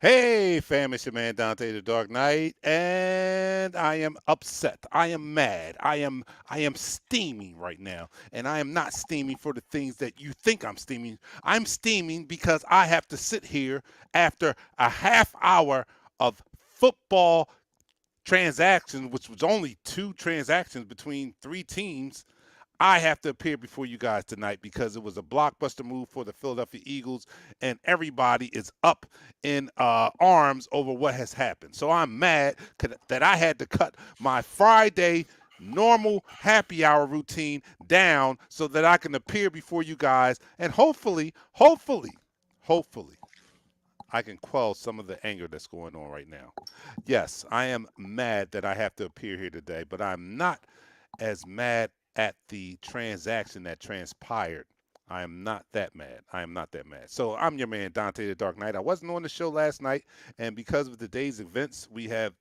Hey, fam, it's your man Dante the Dark Knight, and I am upset. I am mad. I am steaming right now, and I am not steaming for the things that you think I'm steaming. I'm steaming because I have to sit here after a half hour of football transactions, which was only two transactions between three teams. I have to appear before you guys tonight because it was a blockbuster move for the Philadelphia Eagles, and everybody is up in arms over what has happened. So I'm mad that I had to cut my Friday normal happy hour routine down so that I can appear before you guys and hopefully, I can quell some of the anger that's going on right now. Yes, I am mad that I have to appear here today, but I'm not as mad at the transaction that transpired. I am not that mad. I am not that mad. So I'm your man, Dante the Dark Knight. I wasn't on the show last night, and because of today's events, we have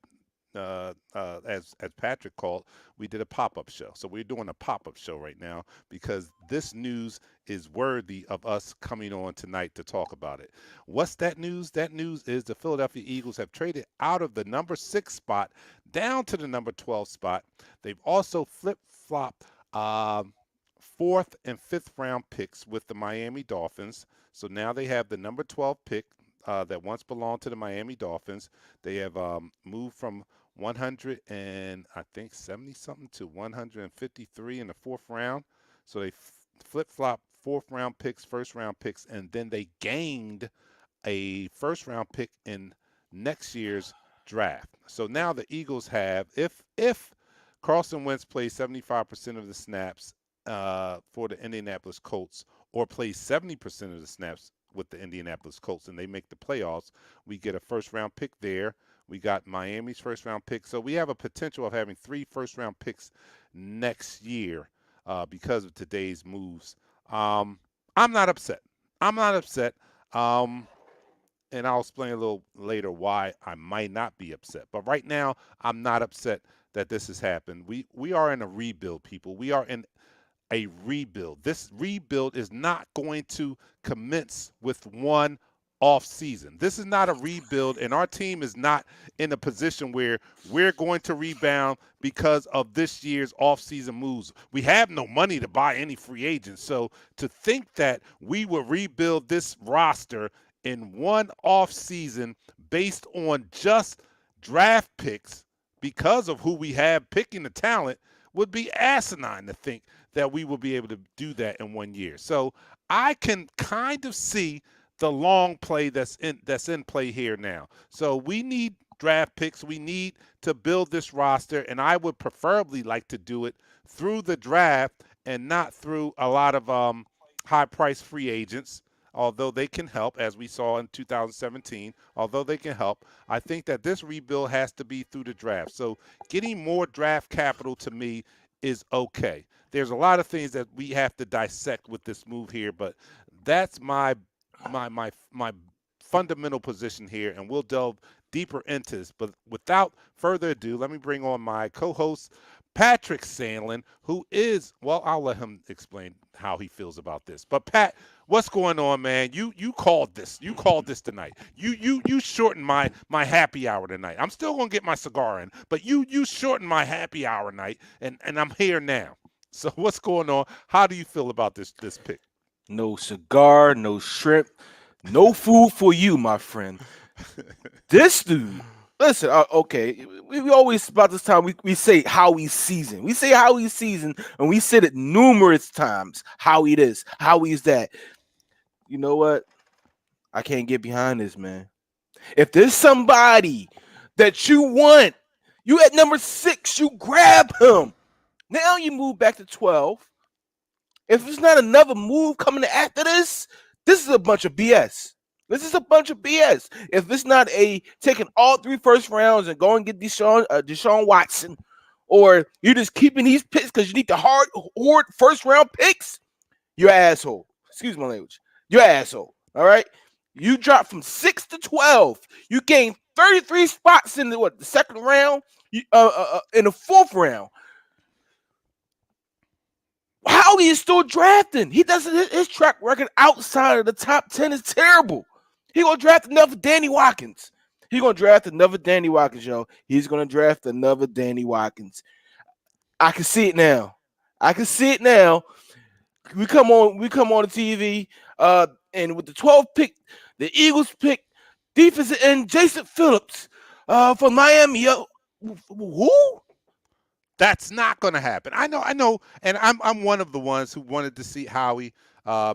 as Patrick called, we did a pop up show. So we're doing a pop up show right now because this news is worthy of us coming on tonight to talk about it. What's that news? That news is the Philadelphia Eagles have traded out of the number 6 spot down to the number 12 spot. They've also flip flopped fourth and fifth round picks with the Miami Dolphins. So now they have the number 12 pick that once belonged to the Miami Dolphins. They have moved from 100 and I think 70 something to 153 in the fourth round. So they flip flop fourth round picks, first round picks, and then they gained a first round pick in next year's draft. So now the Eagles have, if Carson Wentz plays 75% of the snaps for the Indianapolis Colts, or plays 70% of the snaps with the Indianapolis Colts, and they make the playoffs, we get a first round pick there. We got Miami's first round pick. So we have a potential of having 3 first round picks next year because of today's moves. I'm not upset. I'm not upset. Um, and I'll explain a little later why I might not be upset. But right now, I'm not upset that this has happened. We are in a rebuild, people. We are in a rebuild. This rebuild is not going to commence with one off season. This is not a rebuild, and our team is not in a position where we're going to rebound because of this year's off-season moves. We have no money to buy any free agents, so to think that we will rebuild this roster in one off season based on just draft picks because of who we have picking the talent would be asinine to think that we will be able to do that in 1 year. So I can kind of see the long play that's in play here now. So we need draft picks. We need to build this roster, and I would preferably like to do it through the draft and not through a lot of high price free agents. Although they can help, as we saw in 2017, although they can help, I think that this rebuild has to be through the draft. So getting more draft capital to me is okay. There's a lot of things that we have to dissect with this move here, but that's my fundamental position here, and we'll delve deeper into this. But without further ado, let me bring on my co-host, Patrick Sandlin, who is, well, I'll let him explain how he feels about this. But Pat, what's going on, man? You called this. You called this tonight. You shortened my happy hour tonight. I'm still gonna get my cigar in, but you shortened my happy hour night, and I'm here now. So what's going on? How do you feel about this pick? No cigar, no shrimp, no food for you, my friend. This dude, listen, okay, we always, about this time, we say how he's seasoned. We say how he's seasoned, and we said it numerous times how he this, how he's that. You know what? I can't get behind this, man. If there's somebody that you want, you at number 6, you grab him. Now you move back to 12. If there's not another move coming after this is a bunch of BS. This is a bunch of BS. If it's not a taking all 3 first rounds and going get Deshaun Watson, or you're just keeping these picks because you need the hard hoard first round picks, you're an asshole. Excuse my language. You're an asshole. All right. You dropped from 6 to 12. You gained 33 spots in the second round, in the fourth round. How he is still drafting? He doesn't. His track record outside of the top 10 is terrible. He gonna draft another Danny Watkins. He gonna draft another Danny Watkins, yo. He's gonna draft another Danny Watkins. I can see it now. I can see it now. We come on the TV, and with the 12th pick, the Eagles pick defensive end Jason Phillips, from Miami. Yo, who? That's not going to happen. I know, and I'm one of the ones who wanted to see Howie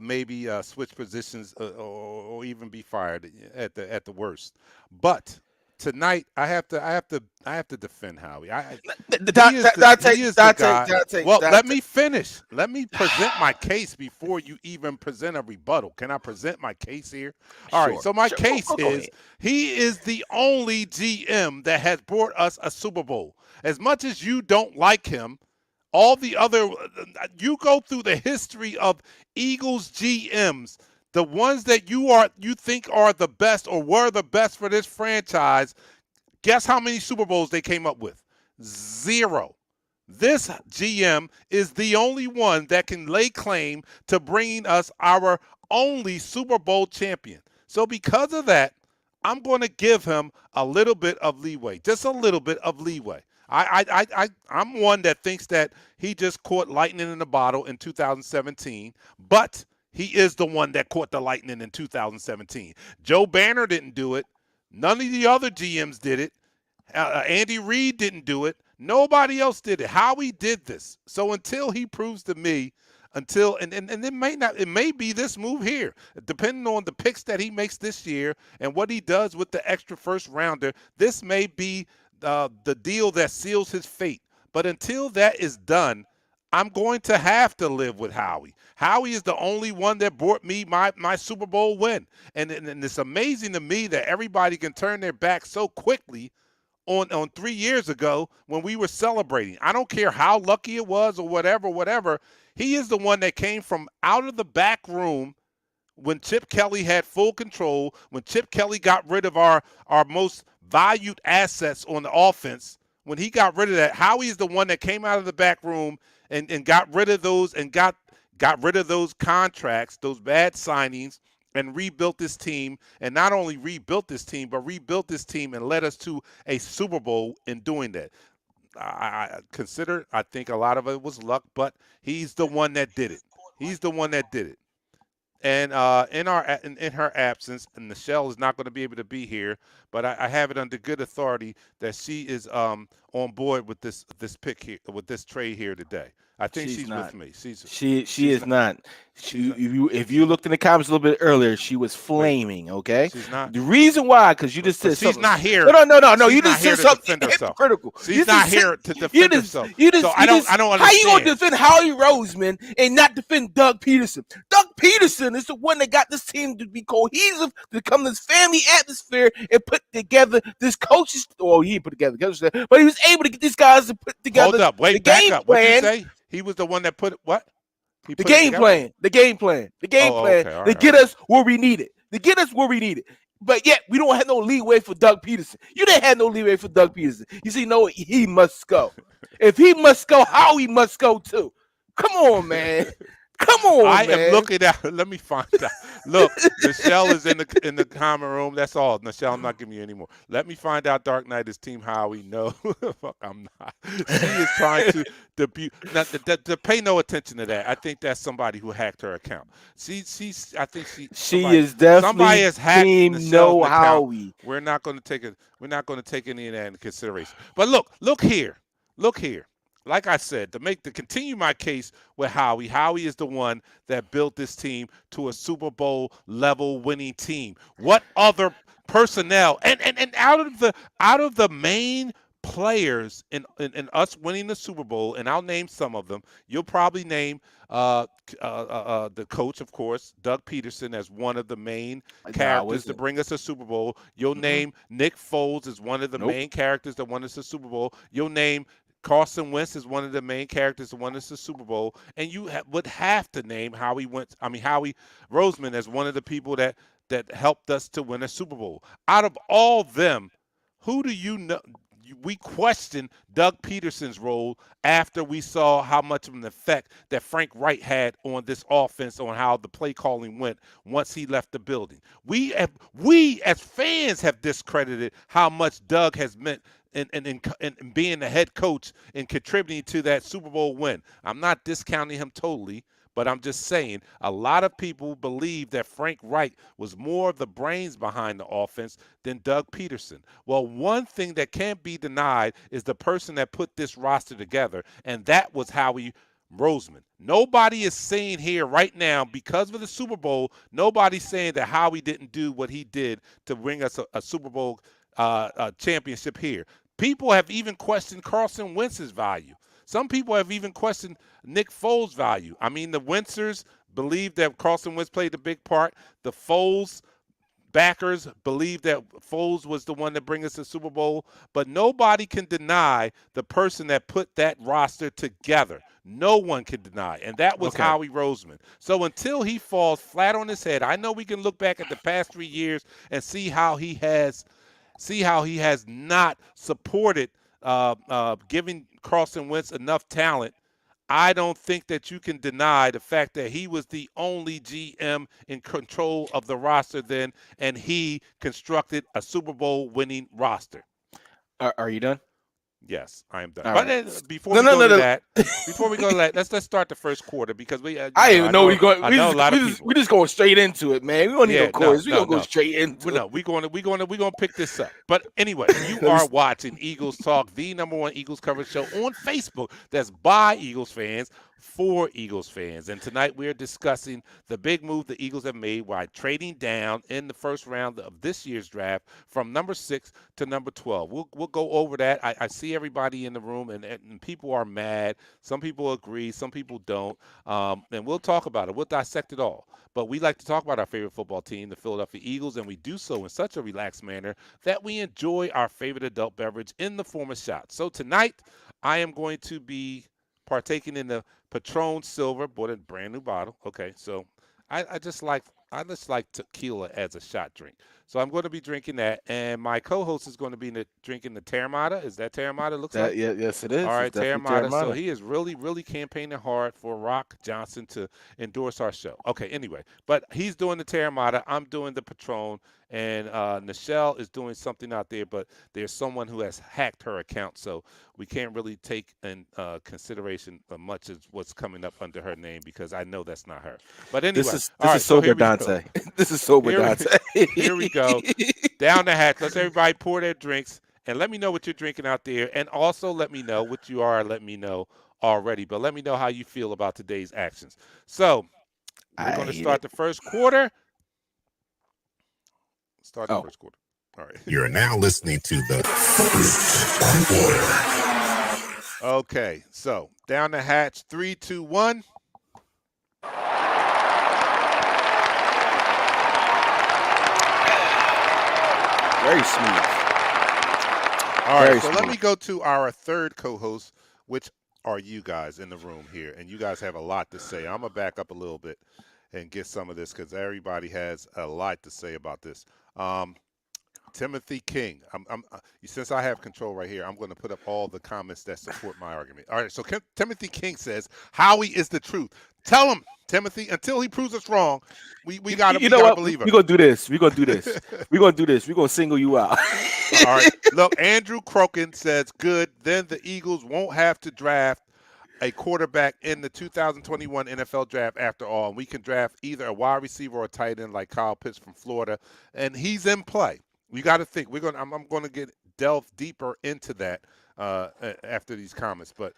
maybe switch positions or even be fired at the worst. But tonight I have to defend Howie. Dante, He is the Dante, guy. Dante, Well, let Dante. me finish. Let me present my case before you even present a rebuttal. Can I present my case here? All right. Sure, So my sure. case Go is ahead. he is the only GM that has brought us a Super Bowl. As much as you don't like him, all the other you go through the history of Eagles GMs, the ones that you think are the best or were the best for this franchise. Guess how many Super Bowls they came up with? Zero. This GM is the only one that can lay claim to bringing us our only Super Bowl champion. So because of that, I'm going to give him a little bit of leeway, just a little bit of leeway. I'm one that thinks that he just caught lightning in the bottle in 2017, but he is the one that caught the lightning in 2017. Joe Banner didn't do it. None of the other GMs did it. Andy Reid didn't do it. Nobody else did it. Howie did this. So until he proves to me, and it may be this move here, depending on the picks that he makes this year and what he does with the extra first rounder. This may be the deal that seals his fate. But until that is done, I'm going to have to live with Howie. Howie is the only one that brought me my Super Bowl win. And it's amazing to me that everybody can turn their back so quickly on 3 years ago when we were celebrating. I don't care how lucky it was or whatever. He is the one that came from out of the back room when Chip Kelly had full control, when Chip Kelly got rid of our most valued assets on the offense. When he got rid of that, Howie is the one that came out of the back room and got rid of those and got rid of those contracts, those bad signings, and rebuilt this team. And not only rebuilt this team, but rebuilt this team and led us to a Super Bowl in doing that. I think a lot of it was luck, but he's the one that did it. He's the one that did it. And in her absence, and Nichelle is not going to be able to be here, but I have it under good authority that she is on board with this pick here, with this trade here today. I think She's she's not. with me. She She's is not. not. She's not. If you looked in the comments a little bit earlier, she was Wait. flaming. Okay, She's not. the reason why, because you just But said she's something. not No, here. no, no, no, no. She's You not just here said to something defend herself. hypocritical. She's not here to defend herself. So I don't How you gonna understand. defend Howie Roseman and not defend Doug Peterson? Doug Peterson is the one that got this team to be cohesive, to come this family atmosphere, and put together this coaches. Well, he put together coaches, but he was able to get these guys to put together Hold up. the Wait. Back game up. What you plan. say? He was the one that put it. What? He The put it game together. plan, the game plan, the game Oh, plan okay. All to right. get us where we need it. To get us where we need it. But yet we don't have no leeway for Doug Peterson. You didn't have no leeway for Doug Peterson. You see, no, he must go. If he must go, Howie must go too. Come on, man. Come on, I man. am looking at. Let me find out. Look, Nichelle is in the common room. That's all. Nichelle, I'm not giving you any more. Let me find out. Dark Knight is Team Howie. No, fuck, I'm not. She is trying to debut. Not to pay no attention to that. I think that's somebody who hacked her account. I think She somebody, is definitely somebody has hacked Team Nichelle's No account. Howie. We're not going to take it. We're not going to take any of that into consideration. But look here. Like I said, to continue my case with Howie, Howie is the one that built this team to a Super Bowl level winning team. What other personnel and out of the main players in us winning the Super Bowl, and I'll name some of them. You'll probably name the coach, of course, Doug Peterson, as one of the main characters to bring us a Super Bowl. You'll name Nick Foles as one of the main characters that won us a Super Bowl. You'll name Carson Wentz is one of the main characters that won us the Super Bowl, and you would have to name Howie Roseman as one of the people that helped us to win a Super Bowl. Out of all them, who do you know? We questioned Doug Peterson's role after we saw how much of an effect that Frank Wright had on this offense, on how the play calling went once he left the building. We as fans have discredited how much Doug has meant in being the head coach and contributing to that Super Bowl win. I'm not discounting him totally, but I'm just saying a lot of people believe that Frank Wright was more of the brains behind the offense than Doug Peterson. Well, one thing that can't be denied is the person that put this roster together, and that was Howie Roseman. Nobody is saying here right now, because of the Super Bowl, nobody's saying that Howie didn't do what he did to bring us a Super Bowl championship here. People have even questioned Carson Wentz's value. Some people have even questioned Nick Foles' value. I mean, the Wentzers believe that Carson Wentz played a big part. The Foles backers believe that Foles was the one that bring us the Super Bowl, but nobody can deny the person that put that roster together. No one can deny, and that was Howie Roseman. So until he falls flat on his head, I know we can look back at the past 3 years and see how he has not supported giving Carson Wentz enough talent. I don't think that you can deny the fact that he was the only GM in control of the roster then, and he constructed a Super Bowl winning roster. Are you done? Yes, I am done. All But right. before we go to that, let's start the first quarter because we. I didn't even know we going. We just going straight into it, man. We don't need no chorus. We gonna go straight into it. We're gonna pick this up. But anyway, you are watching Eagles Talk, the #1 Eagles coverage show on Facebook. That's by Eagles fans for Eagles fans. And tonight we're discussing the big move the Eagles have made by trading down in the first round of this year's draft from number 6 to number 12. We'll go over that. I see everybody in the room, and people are mad. Some people agree, some people don't. And we'll talk about it. We'll dissect it all. But we like to talk about our favorite football team, the Philadelphia Eagles, and we do so in such a relaxed manner that we enjoy our favorite adult beverage in the form of shots. So tonight, I am going to be partaking in the Patron Silver, bought a brand new bottle. Okay, so I just like tequila as a shot drink. So I'm going to be drinking that, and my co-host is going to be drinking the Terramata. Is that Terramata? Looks like. Yes, it is. All right, Terramata. So he is really campaigning hard for Rock Johnson to endorse our show. Okay, anyway, but he's doing the Terramata. I'm doing the Patron, and Nichelle is doing something out there, but there's someone who has hacked her account, so we can't really take in consideration much of what's coming up under her name because I know that's not her. But anyway, this is sober Dante. This is sober Dante. Here we go. Down the hatch. Let's everybody pour their drinks and let me know what you're drinking out there. And also let me know what you are. Let me know already. But let me know how you feel about today's actions. So we're going to start the first quarter. Start the first quarter. All right. You're now listening to the first quarter. Okay. So down the hatch. 3, 2, 1. Very smooth. All right, so let me go to our third co-host, which are you guys in the room here, and you guys have a lot to say. I'm going to back up a little bit and get some of this because everybody has a lot to say about this. Timothy King, since I have control right here, I'm going to put up all the comments that support my argument. All right, so Timothy King says, Howie is the truth. Tell him, Timothy, until he proves us wrong, we got to believe him. We're going to do this. We're going to do this. We're going to do this. We're going to single you out. All right. Look, Andrew Crokin says, good. Then the Eagles won't have to draft a quarterback in the 2021 NFL draft after all. And we can draft either a wide receiver or a tight end like Kyle Pitts from Florida. And he's in play. We got to think. I'm going to delve deeper into that after these comments. But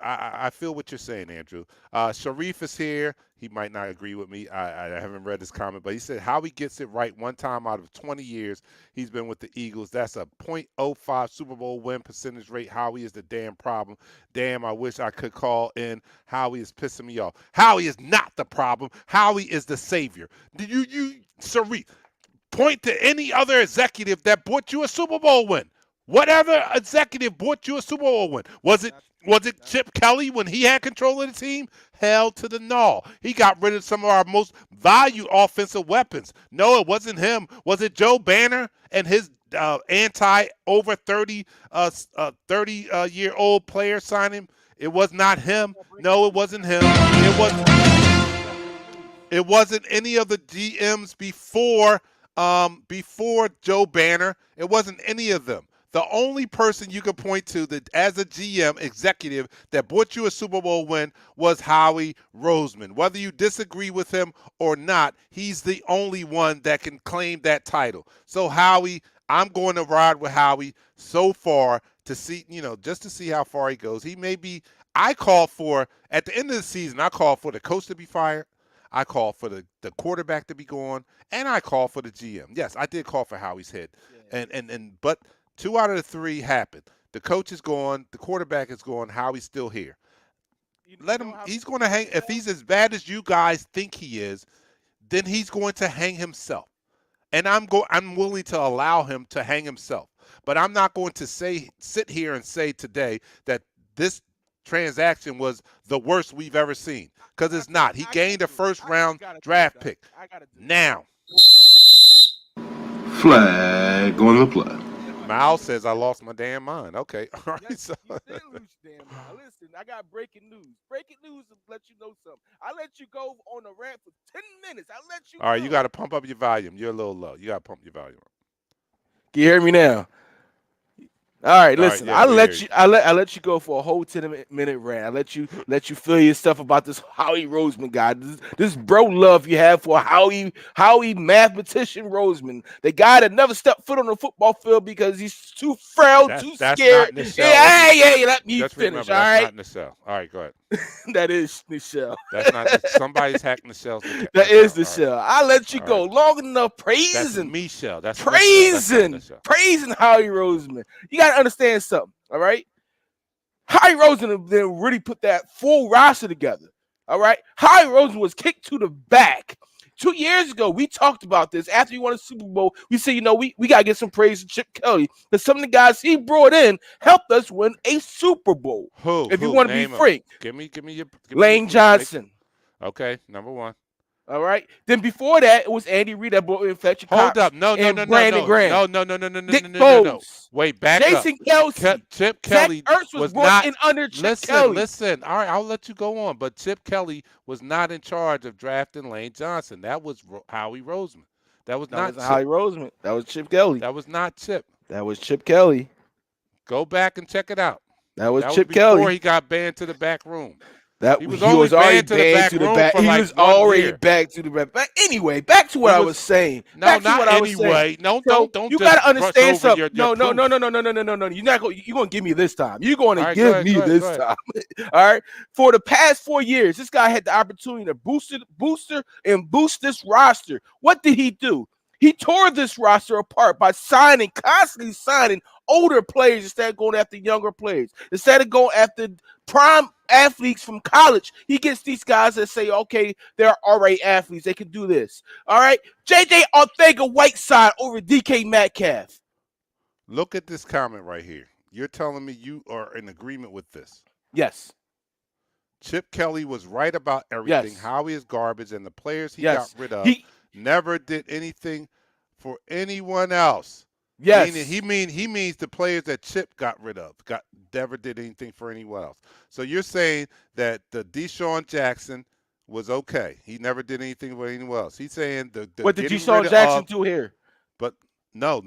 I feel what you're saying, Andrew. Sharif is here. He might not agree with me. I haven't read his comment, but he said how he gets it right one time out of 20 years he's been with the Eagles. That's a .05 Super Bowl win percentage rate. Howie is the damn problem. Damn, I wish I could call in. Howie is pissing me off. Howie is not the problem. Howie is the savior. Sharif, point to any other executive that brought you a Super Bowl win. Whatever executive brought you a Super Bowl win. Was it Chip Kelly when he had control of the team? Hell to the no. He got rid of some of our most valued offensive weapons. No, it wasn't him. Was it Joe Banner and his anti-over 30-year-old player signing? It was not him. No, it wasn't him. It wasn't any of the GMs before Joe Banner. It wasn't any of them. The only person you could point to that as a GM executive that brought you a Super Bowl win was Howie Roseman. Whether you disagree with him or not, he's the only one that can claim that title. So Howie, I'm going to ride with Howie so far to see, just to see how far he goes. He may be, at the end of the season, I call for the coach to be fired. I called for the quarterback to be gone, and I called for the GM. Yes, I did call for Howie's head, but 2 out of the 3 happened. The coach is gone, the quarterback is gone, Howie's still here. Let him. He's going to hang. If he's as bad as you guys think he is, then he's going to hang himself. And I'm willing to allow him to hang himself. But I'm not going to sit here and say today that this transaction was the worst we've ever seen, because it's not. He gained a first-round draft pick. Now, flag on the play. Miles says I lost my damn mind. Okay, all right. Yes, you did lose your damn mind. Listen, I got breaking news. Breaking news to let you know something. I let you go on a rant for 10 minutes. I let you. All right, you got to pump up your volume. You're a little low. You got to pump your volume up. Can you hear me now? All right, listen. All right, yeah, I let you go for a whole 10-minute rant. I let you feel your stuff about this Howie Roseman guy. This bro love you have for Howie mathematician Roseman, the guy that never stepped foot on the football field because he's too frail, too scared. Yeah, let me Just finish. Remember, all right, not Nichelle. All right, go ahead. That is Nichelle. That's not somebody's hacked Nichelle's. That is Nichelle. Right. I let you go long enough That's praising. Michelle. That's Praising Howie Roseman. You got to understand something, all right? Howie Roseman then really put that full roster together, all right? Howie Roseman was kicked to the back. 2 years ago, we talked about this. After he won a Super Bowl, we said, we got to get some praise to Chip Kelly, because some of the guys he brought in helped us win a Super Bowl. Who? If you want to be frank. Give me your Lane Johnson. Okay, number 1. All right. Then before that, it was Andy Reid that brought in Fletcher Cox. Hold up. No. Brandon Graham. No. Wait, back Jason up. Kelce. Chip Kelly Zach Ertz was brought in under Chip Kelly. Listen. All right, I'll let you go on. But Chip Kelly was not in charge of drafting Lane Johnson. That was Howie Roseman. That was not Howie Roseman. That was Chip Kelly. That was not Chip. That was Chip Kelly. Go back and check it out. That was Chip Kelly. Before he got banned to the back room. He was already banned to the back. He was already back to the back. But anyway, back to what I was saying. No, not anyway. No, don't. You got to understand something. No. You're going to give me this time. You're going to give me this time. All right. For the past 4 years, this guy had the opportunity to boost this roster. What did he do? He tore this roster apart by constantly signing older players instead of going after younger players. Instead of going after prime athletes from college, he gets these guys that say, okay, they're already athletes. They can do this. All right. J.J. Arcega-Whiteside over DK Metcalf. Look at this comment right here. You're telling me you are in agreement with this? Yes. Chip Kelly was right about everything. Yes. Howie is garbage, and the players he got rid of never did anything for anyone else. Yes. He means the players that Chip got rid of never did anything for anyone else. So you're saying that the Deshaun Jackson was okay. He never did anything for anyone else. He's saying what did Deshaun Jackson do here? But no.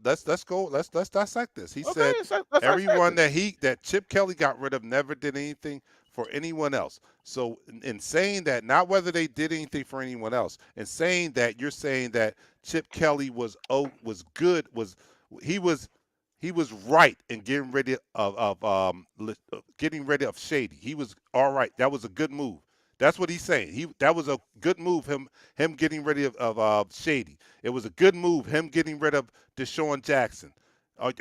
Let's go. Let's dissect this. He said everyone that Chip Kelly got rid of never did anything for anyone else. So in saying that, not whether they did anything for anyone else, and saying that, you're saying that Chip Kelly was good, he was right in getting rid of Shady. He was all right. That was a good move. That's what he's saying. That was a good move. Him getting rid of Shady. It was a good move. Him getting rid of Deshaun Jackson. Are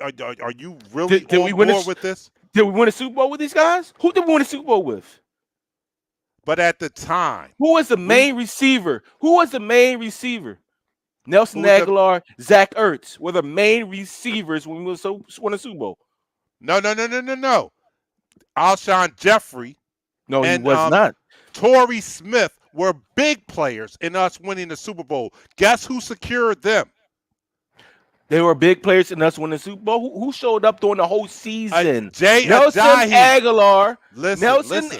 you really on board with this? Did we win a Super Bowl with these guys? Who did we win a Super Bowl with? But at the time, who was the main receiver? Nelson Aguilar, Zach Ertz were the main receivers when we won a Super Bowl. No. Alshon Jeffrey. No, he was not. Torrey Smith were big players in us winning the Super Bowl. Guess who secured them? They were big players in us winning the Super Bowl. Who showed up during the whole season? Nelson Aguilar.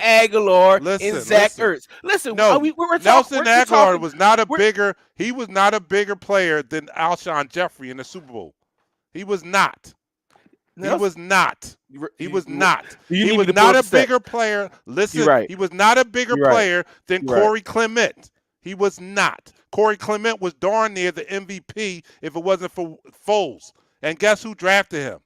Aguilar and Zach Ertz. Listen, Nelson Aguilar was not a bigger. He was not a bigger player than Alshon Jeffrey in the Super Bowl. He was not. He was not a bigger player. Listen, he was not a bigger player than Corey Clement. He was not. Corey Clement was darn near the MVP if it wasn't for Foles. And guess who drafted him?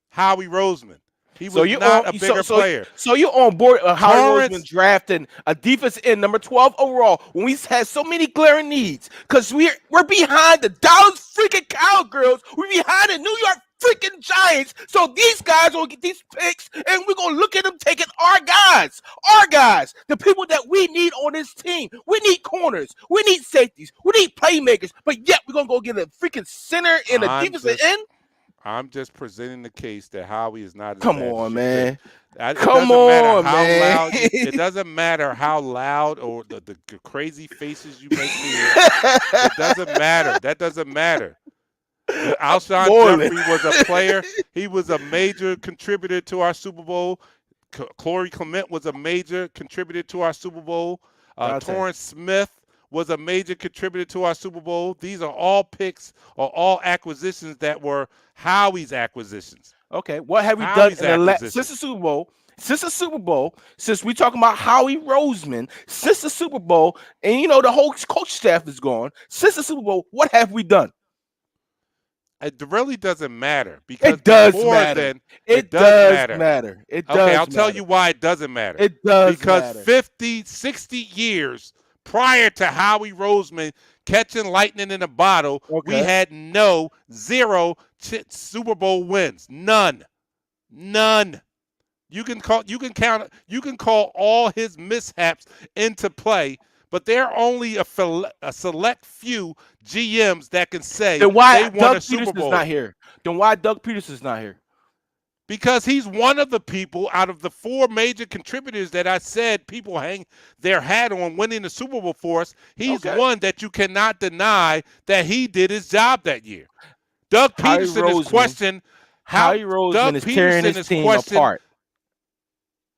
Howie Roseman. He So was you're not on. a bigger player. So you're on board. Howard Roseman Torrance, drafting a defense end number 12 overall when we had so many glaring needs because we're behind the Dallas freaking Cowgirls. We're behind the New York freaking Giants. So these guys will get these picks, and we're gonna look at them taking our guys, the people that we need on this team. We need corners, we need safeties, we need playmakers. But yet we're gonna go get a freaking center and a defensive end. I'm just presenting the case that Howie is not as Come bad on, as you man. think. It Come doesn't matter on, how man. loud it doesn't matter how loud or the crazy faces you make here. It doesn't matter. That doesn't matter. Alshon Moreland. Jeffrey was a player. He was a major contributor to our Super Bowl. Corey Clement was a major contributor to our Super Bowl. Torrance Smith was a major contributor to our Super Bowl. These are all picks or all acquisitions that were Howie's acquisitions. Okay, what have we Howie's done in the acquisition. since the Super Bowl? Since the Super Bowl, since we talking about Howie Roseman, since the Super Bowl, and the whole coach staff is gone. Since the Super Bowl, what have we done? It really doesn't matter because It does before matter. then, It does does matter. matter. It does. Okay, I'll tell matter. you why it doesn't matter. It does Because matter. 50, 60 years prior to Howie Roseman catching lightning in a bottle, we Okay. had zero Super Bowl wins. None. You can call all his mishaps into play, but there are only a select few GMs that can say Then why they won Doug a Super Peterson's Bowl. not here? Then why Doug Peterson's not here? Because he's one of the people out of the four major contributors that I said people hang their hat on winning the Super Bowl for us. He's Okay. one that you cannot deny that he did his job that year. Doug Howie Peterson is Roseman- questioned how Howie Roseman Doug is tearing Peterson his is team questioned, apart.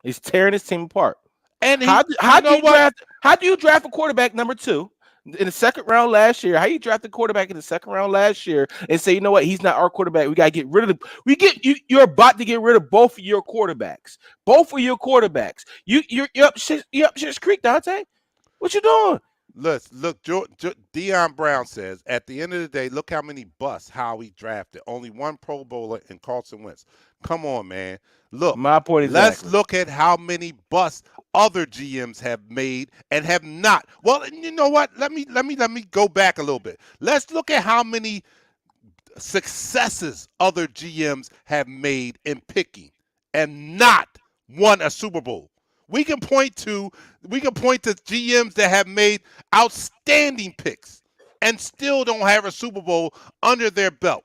He's tearing his team apart. and How you know what? do you draft a quarterback number 2 in the second round last year? How you draft a quarterback in the second round last year and say, you know what, he's not our quarterback. We gotta get rid of you're about to get rid of both of your quarterbacks. You're up shit's creek, Dante. What you doing? Look, Deion Brown says, at the end of the day, look how many busts Howie drafted. Only one Pro Bowler in Carson Wentz. Come on, man. Look, My point is let's look at how many busts other GMs have made and have not. Well, you know what? Let me go back a little bit. Let's look at how many successes other GMs have made in picking and not won a Super Bowl. We can point to GMs that have made outstanding picks and still don't have a Super Bowl under their belt.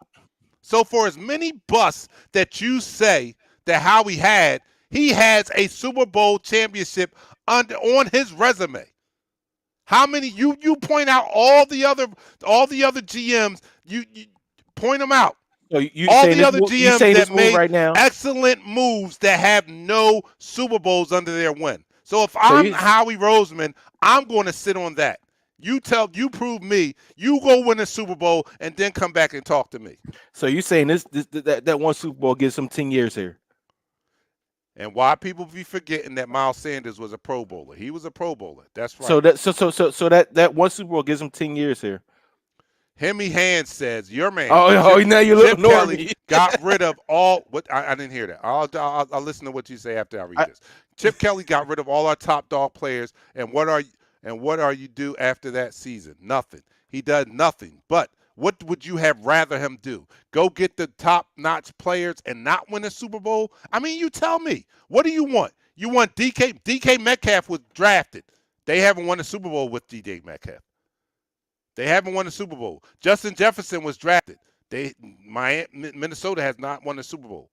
So for as many busts that you say that Howie had, he has a Super Bowl championship on his resume. How many you point out all the other GMs, you point them out. So you All saying the other you GMs saying that this move made right now? excellent moves that have no Super Bowls under their win. So if I'm Howie Roseman, I'm going to sit on that. You prove me. You go win a Super Bowl and then come back and talk to me. So you saying that one Super Bowl gives him 10 years here? And why people be forgetting that Miles Sanders was a Pro Bowler? He was a Pro Bowler. That's right. So that one Super Bowl gives him 10 years here. Hemi Hand says, your man. Oh, now you look Chip Kelly got rid of all what I didn't hear that. I'll listen to what you say after I read this. Chip Kelly got rid of all our top dog players, and what are you do after that season? Nothing. He does nothing. But what would you have rather him do? Go get the top-notch players and not win a Super Bowl? I mean, you tell me. What do you want? You want DK Metcalf was drafted. They haven't won a Super Bowl with DK Metcalf. They haven't won a Super Bowl. Justin Jefferson was drafted. Minnesota has not won a Super Bowl.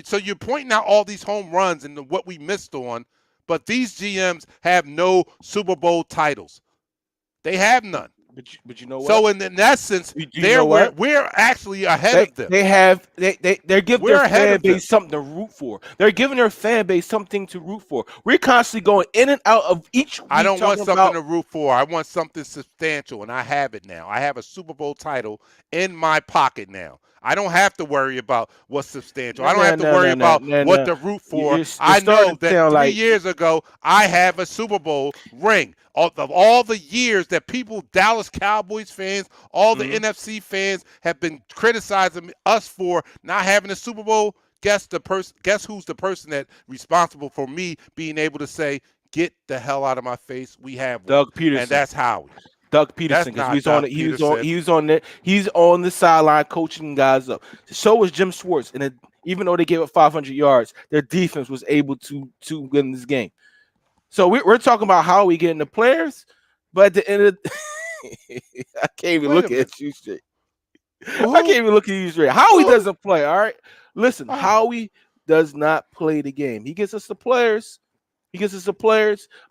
So you're pointing out all these home runs and what we missed on, but these GMs have no Super Bowl titles. They have none. But you know what? So in essence, we're actually ahead of them. They're giving We're their ahead fan of them. base something to root for. They're giving their fan base something to root for. We're constantly going in and out of each week. I don't want talking something to root for. I want something substantial, and I have it now. I have a Super Bowl title in my pocket now. I don't have to worry about what's substantial. I don't have to worry about what to root for. I know that 3 years ago, I have a Super Bowl ring. Of all the years that Dallas Cowboys fans, all the NFC fans have been criticizing us for not having a Super Bowl, guess who's the person that responsible for me being able to say, get the hell out of my face. We have one. Doug Peterson. And that's Howie. Doug Peterson, That's because not he's on the sideline coaching guys up. So was Jim Schwartz, and even though they gave up 500 yards, their defense was able to win this game. So we're talking about how we getting the players, but at the end of I can't even look at you straight. I can't even look at you straight. Howie doesn't play. All right, listen, Howie does not play the game. He gets us the players.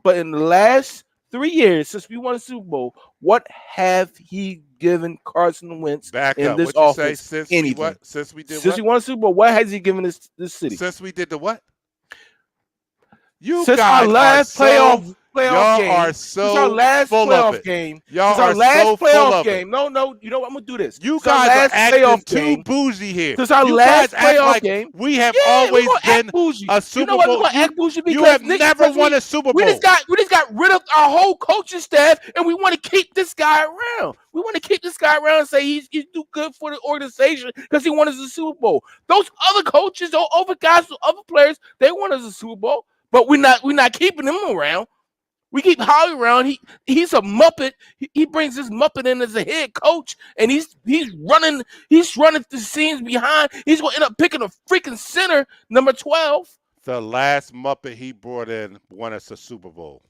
But in the last 3 years since we won a Super Bowl, what have he given Carson Wentz in this offense? Since anything? Since we won a Super Bowl, what has he given this city? Since we did the what? Since our last playoff game. Are so since our last full playoff of it. game. Y'all since our are last so playoff full of game. it. No, you know what? I'm gonna do this. You since guys are acting too game, bougie here. Since our you last guys act playoff like game, we have always been a Super You know what? Bowl. We're gonna act bougie because you have Nick, never won a Super Bowl. We just got rid of our whole coaching staff, and we want to keep this guy around. We want to keep this guy around and say he's do good for the organization because he won us a Super Bowl. Those other coaches, or other guys, other players, they won us a Super Bowl, but we're not keeping them around. We keep Howie around. He's a Muppet. He brings this Muppet in as a head coach, and he's running the scenes behind. He's going to end up picking a freaking center, number 12. The last Muppet he brought in won us a Super Bowl.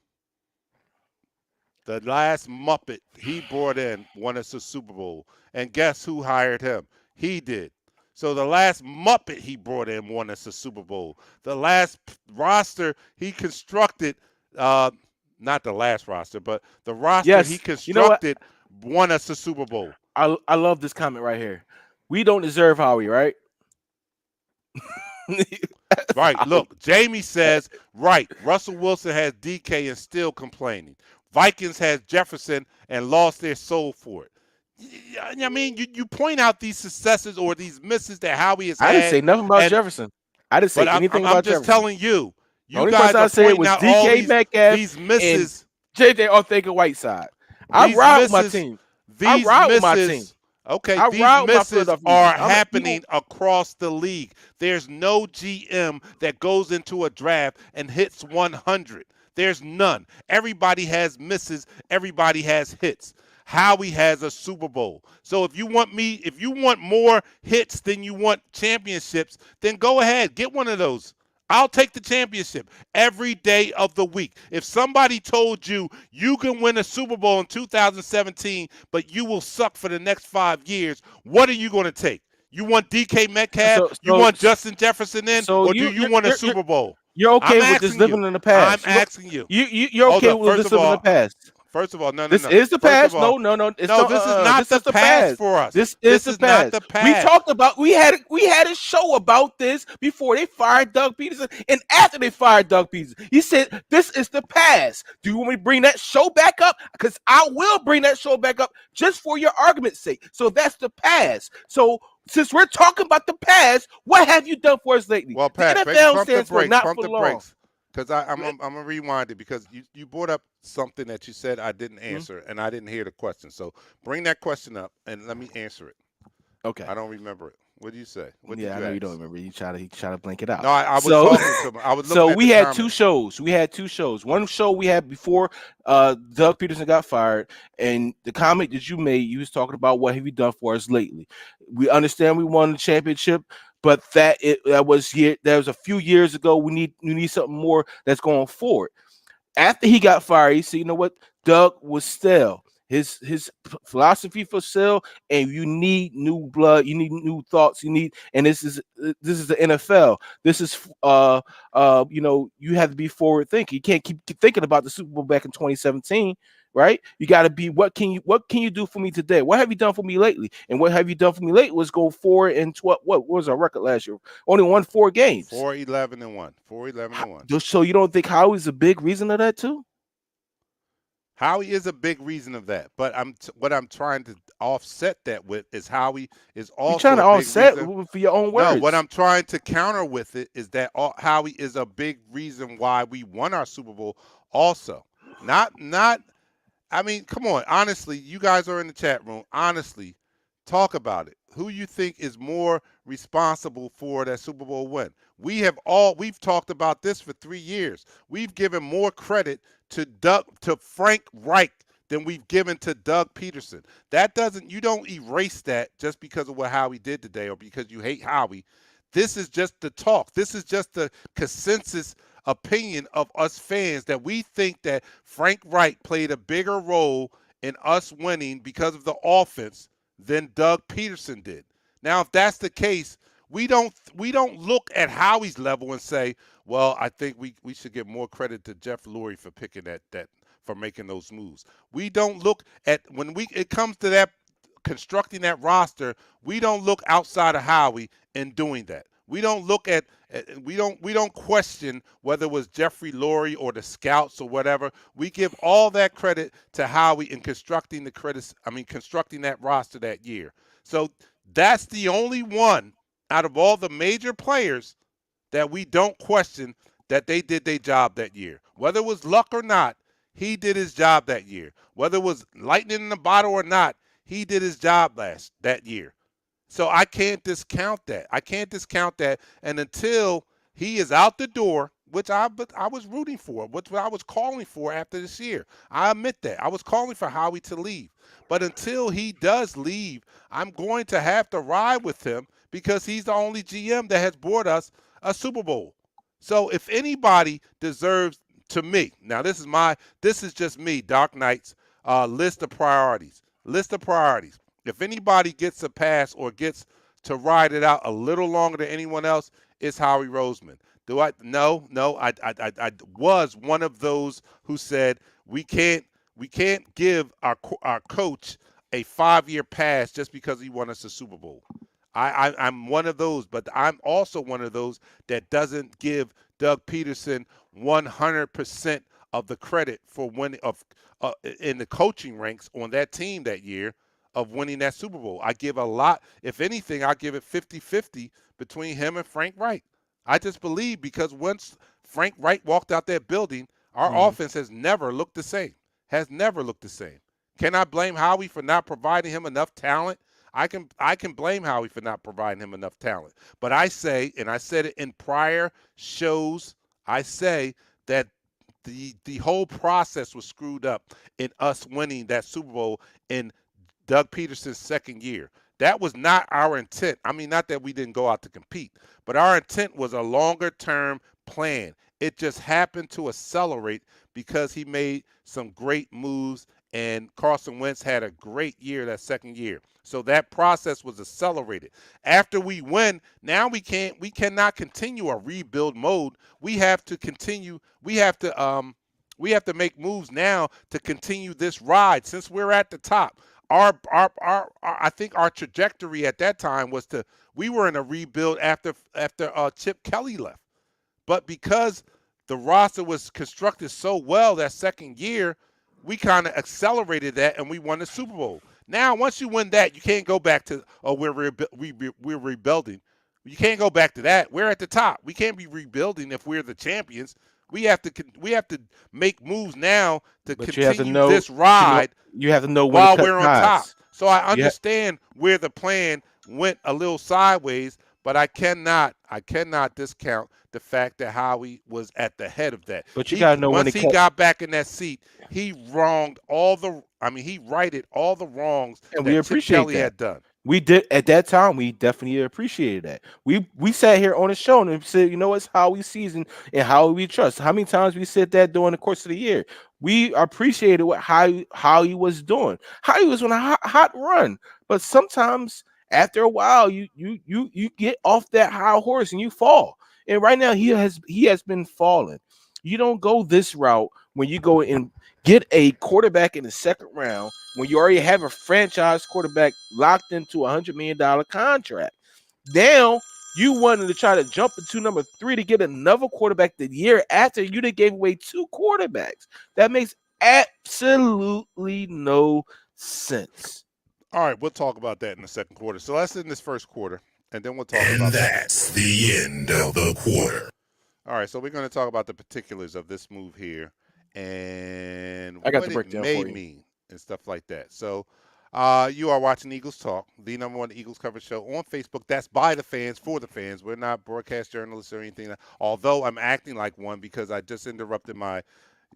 The last Muppet he brought in won us a Super Bowl. And guess who hired him? He did. So the last Muppet he brought in won us a Super Bowl. The last roster he constructed, not the last roster, but the roster he constructed won us a Super Bowl. I love this comment right here. We don't deserve Howie, right? Right. Look, Jamie says, right, Russell Wilson has DK and still complaining. Vikings has Jefferson and lost their soul for it. I mean, you point out these successes or these misses that Howie has had. I didn't say nothing about Jefferson. I didn't say anything about Jefferson. I'm just telling you. You guys are pointing out DK Metcalf, these misses. JJ Arthur-Whiteside. I ride with my team. These misses. Okay, these misses are happening across the league. There's no GM that goes into a draft and hits 100. There's none. Everybody has misses. Everybody has hits. Howie has a Super Bowl. So if you want more hits than you want championships, then go ahead, get one of those. I'll take the championship every day of the week. If somebody told you you can win a Super Bowl in 2017, but you will suck for the next 5 years, what are you going to take? You want DK Metcalf? You want Justin Jefferson in? Or do you want a Super Bowl? You're okay with just living in the past. I'm asking you. You're okay with just living in the past. First of all, no. This is the past. No. This is not the past for us. This is the past. Not the past. We talked about. We had a show about this before they fired Doug Peterson, and after they fired Doug Peterson, he said this is the past. Do you want me to bring that show back up? Because I will bring that show back up just for your argument's sake. So that's the past. So since we're talking about the past, what have you done for us lately? Well, Pat, the NFL stands for not pump for the long. brakes. Because I'm gonna rewind it because you brought up something that you said I didn't answer and I didn't hear the question. So bring that question up and let me answer it. Okay. I don't remember it. What did you say? What I know you don't remember. He tried to blank it out. No, I was talking to him. I was looking at we the had comments. 2 shows. We had 2 shows. One show we had before Doug Peterson got fired, and the comment that you made, you was talking about what have you done for us lately. We understand we won the championship, but that was a few years ago. We need something more that's going forward. After he got fired, he said, you know what, Doug was stale. His philosophy for sale, and you need new blood, you need new thoughts, and this is the NFL. This is you have to be forward thinking. You can't keep thinking about the Super Bowl back in 2017, right? You got to be what can you do for me today? What have you done for me lately? And what have you done for me lately was go 4 and 12. What was our record last year? Only won 4 games. 4-11-1. 4-11-1. So you don't think Howie's a big reason of that too? Howie is a big reason of that, but what I'm trying to offset that with is Howie is also You're trying to offset for your own words. No, what I'm trying to counter with it is that Howie is a big reason why we won our Super Bowl. Also, not. I mean, come on. Honestly, you guys are in the chat room. Honestly, Talk about it. Who you think is more responsible for that Super Bowl win? We've talked about this for 3 years. We've given more credit to Frank Reich than we've given to Doug Peterson. You don't erase that just because of what Howie did today or because you hate Howie. This is just the talk. This is just the consensus opinion of us fans that we think that Frank Reich played a bigger role in us winning because of the offense than Doug Peterson did. Now, if that's the case, we don't look at Howie's level and say, well, I think we should give more credit to Jeff Lurie for picking that for making those moves. We don't look at it comes to that constructing that roster, we don't look outside of Howie in doing that. We don't look at we don't question whether it was Jeffrey Lurie or the scouts or whatever. We give all that credit to Howie in constructing that roster that year. So that's the only one out of all the major players that we don't question that they did their job that year. Whether it was luck or not, he did his job that year. Whether it was lightning in the bottle or not, he did his job that year. So I can't discount that. And until he is out the door, which I was rooting for, which I was calling for after this year. I admit that. I was calling for Howie to leave. But until he does leave, I'm going to have to ride with him because he's the only GM that has brought us a Super Bowl. So if anybody deserves, to me, now this is just me, Dark Knight's list of priorities. If anybody gets a pass or gets to ride it out a little longer than anyone else, it's Howie Roseman. Do I? No. I was one of those who said we can't give our coach a 5-year pass just because he won us a Super Bowl. I'm one of those, but I'm also one of those that doesn't give Doug Peterson 100% of the credit for winning in the coaching ranks on that team that year of winning that Super Bowl. I give a lot. If anything, I give it 50-50 between him and Frank Reich. I just believe because once Frank Reich walked out that building, our offense has never looked the same. Can I blame Howie for not providing him enough talent? I can blame Howie for not providing him enough talent. But I say, and I said it in prior shows, I say that the whole process was screwed up in us winning that Super Bowl in Doug Peterson's second year. That was not our intent. I mean, not that we didn't go out to compete, but our intent was a longer-term plan. It just happened to accelerate because he made some great moves, and Carson Wentz had a great year that second year. So that process was accelerated. After we win, now we cannot continue a rebuild mode. We have to continue. We have to make moves now to continue this ride since we're at the top. I think our trajectory at that time was we were in a rebuild after Chip Kelly left. But because the roster was constructed so well that second year, we kind of accelerated that and we won the Super Bowl. Now, once you win that, you can't go back to, we're rebuilding. You can't go back to that. We're at the top. We can't be rebuilding if we're the champions. We have to make moves now to continue this ride. You have to know when while to cut we're on ties. top. So I understand where the plan went a little sideways, but I cannot discount the fact that Howie was at the head of that. But you gotta know when once he got back in that seat, he righted all the wrongs and that we Chip appreciate Kelly that. had done. We did at that time. We definitely appreciated that. We sat here on the show and said, you know, it's Howie season and how we trust. How many times we said that during the course of the year? We appreciated what Howie was doing. Howie was on a hot run, but sometimes after a while, you get off that high horse and you fall. And right now, he has been falling. You don't go this route when you go and get a quarterback in the second round when you already have a franchise quarterback locked into $100 million contract. Now you wanted to try to jump into number 3 to get another quarterback the year after you done gave away 2 quarterbacks. That makes absolutely no sense. All right, we'll talk about that in the second quarter. So let's end this first quarter, and then we'll talk about that. And that's the end of the quarter. All right, so we're going to talk about the particulars of this move here and I got what the breakdown it may for you. mean and stuff like that. So You are watching Eagles Talk, the number one Eagles coverage show on Facebook. That's by the fans, for the fans. We're not broadcast journalists or anything. Although I'm acting like one because I just interrupted my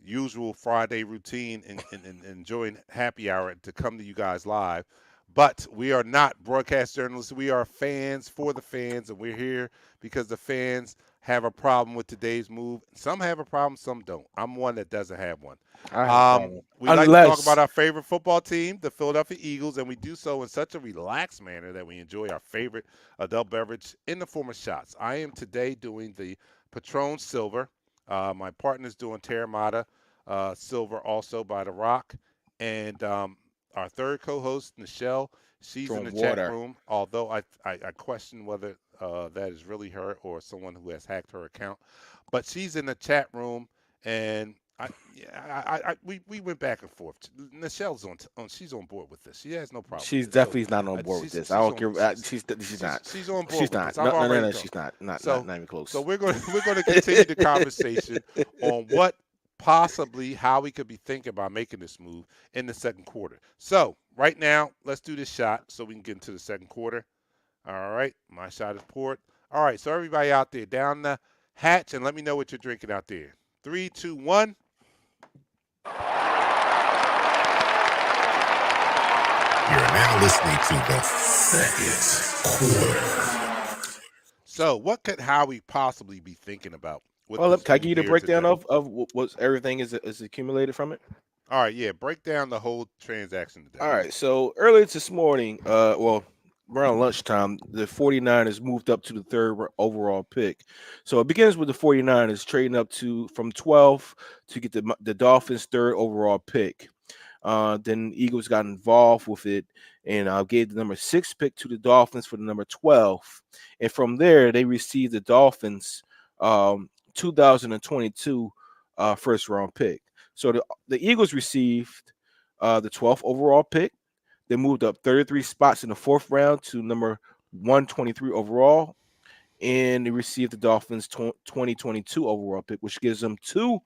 usual Friday routine and enjoying happy hour to come to you guys live. But we are not broadcast journalists. We are fans for the fans, and we're here because the fans have a problem with today's move. Some have a problem, some don't. I'm one that doesn't have one. I have a problem. We like to talk Unless about our favorite football team, the Philadelphia Eagles, and we do so in such a relaxed manner that we enjoy our favorite adult beverage in the form of shots. I am today doing the Patron Silver. My partner's doing Terramata Silver, also by The Rock. And our third co-host, Nichelle, she's in the drawing chat water. room, although I question whether that is really her or someone who has hacked her account. But she's in the chat room, and we went back and forth. Nichelle's she's on board with this. She has no problem She's with this. So definitely not on board with this. I don't care. She's not. she's on board She's with not. this. I've already told. She's not. So Not even close. so we're going to continue the conversation on what possibly how we could be thinking about making this move in the second quarter. So right now, let's do this shot so we can get into the second quarter. All right, my shot is poured. All right, so everybody out there, down the hatch, and let me know what you're drinking out there. 3, 2, 1. You're now listening to the second quarter. So what could Howie possibly be thinking about? With Well, this can I move give you the here breakdown today? of what everything is accumulated from it? All right, yeah, break down the whole transaction today. All right. So earlier this morning, well, around lunchtime, the 49ers moved up to the third overall pick. So it begins with the 49ers trading up from 12 to get the Dolphins' third overall pick. Then Eagles got involved with it and gave the number 6 pick to the Dolphins for the number 12. And from there, they received the Dolphins 2022 first round pick. So the Eagles received the 12th overall pick. They moved up 33 spots in the fourth round to number 123 overall. And they received the Dolphins 2022 overall pick, which gives them 2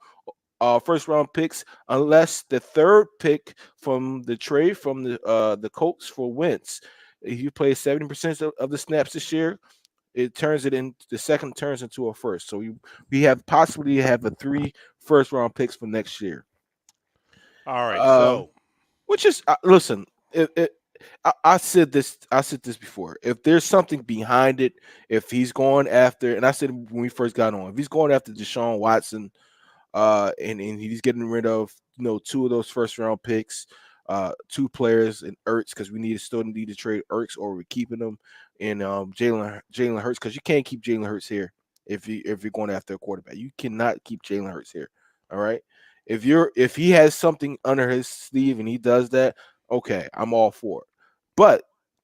first round picks, unless the third pick from the trade from the Colts for Wentz. If you play 70% of the snaps this year, the second turns into a first. So we have possibly have 3 first round picks for next year. All right, so which is listen, I said this before. If there's something behind it, if he's going after, and I said when we first got on, if he's going after Deshaun Watson, and he's getting rid of 2 of those first round picks, 2 players in Ertz, because we still need to trade Ertz, or we're keeping them, and Jalen Hurts, because you can't keep Jalen Hurts here if you're going after a quarterback. You cannot keep Jalen Hurts here. All right. If he has something under his sleeve and he does that, okay, I'm all for it. But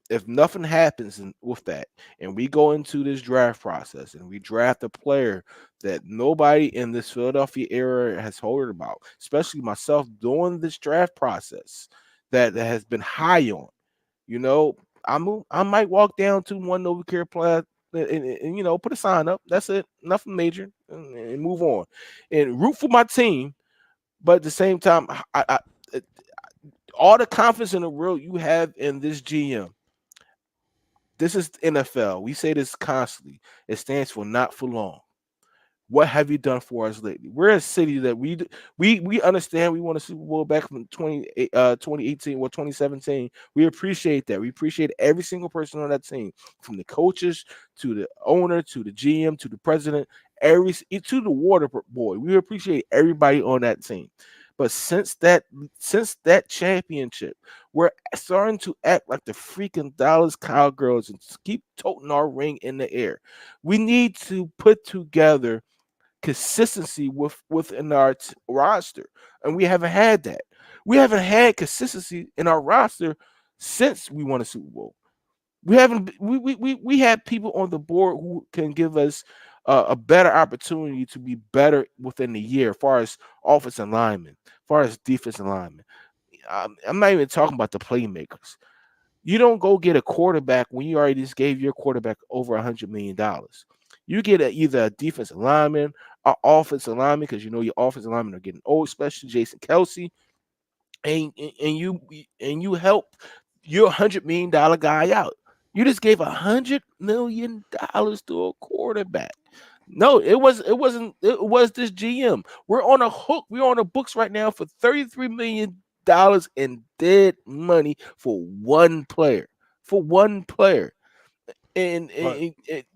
if nothing happens with that, and we go into this draft process and we draft a player that nobody in this Philadelphia area has heard about, especially myself doing this draft process that has been high on, I might walk down to one NovaCare player and put a sign up. That's it, nothing major, and move on and root for my team. But at the same time, I all the confidence in the world you have in this GM. This is NFL. We say this constantly. It stands for not for long. What have you done for us lately? We're a city that we understand we won a Super Bowl back from 2018 or 2017. We appreciate that. We appreciate every single person on that team, from the coaches to the owner to the GM to the president, to the water boy. We appreciate everybody on that team. But since that championship, we're starting to act like the freaking Dallas Cowgirls and keep toting our ring in the air. We need to put together consistency within our roster, and we haven't had that. We haven't had consistency in our roster since we won a Super Bowl. We haven't. We have people on the board who can give us a better opportunity to be better within the year, as far as offensive linemen, as far as defensive linemen. I'm not even talking about the playmakers. You don't go get a quarterback when you already just gave your quarterback over $100 million. You get either a defensive lineman or offensive lineman, because your offensive linemen are getting old, especially Jason Kelsey, and you help you're $100 million guy out. You just gave $100 million to a quarterback. No, it wasn't. It was this GM. We're on a hook. We're on the books right now for $33 million in dead money for one player. For one player, and, But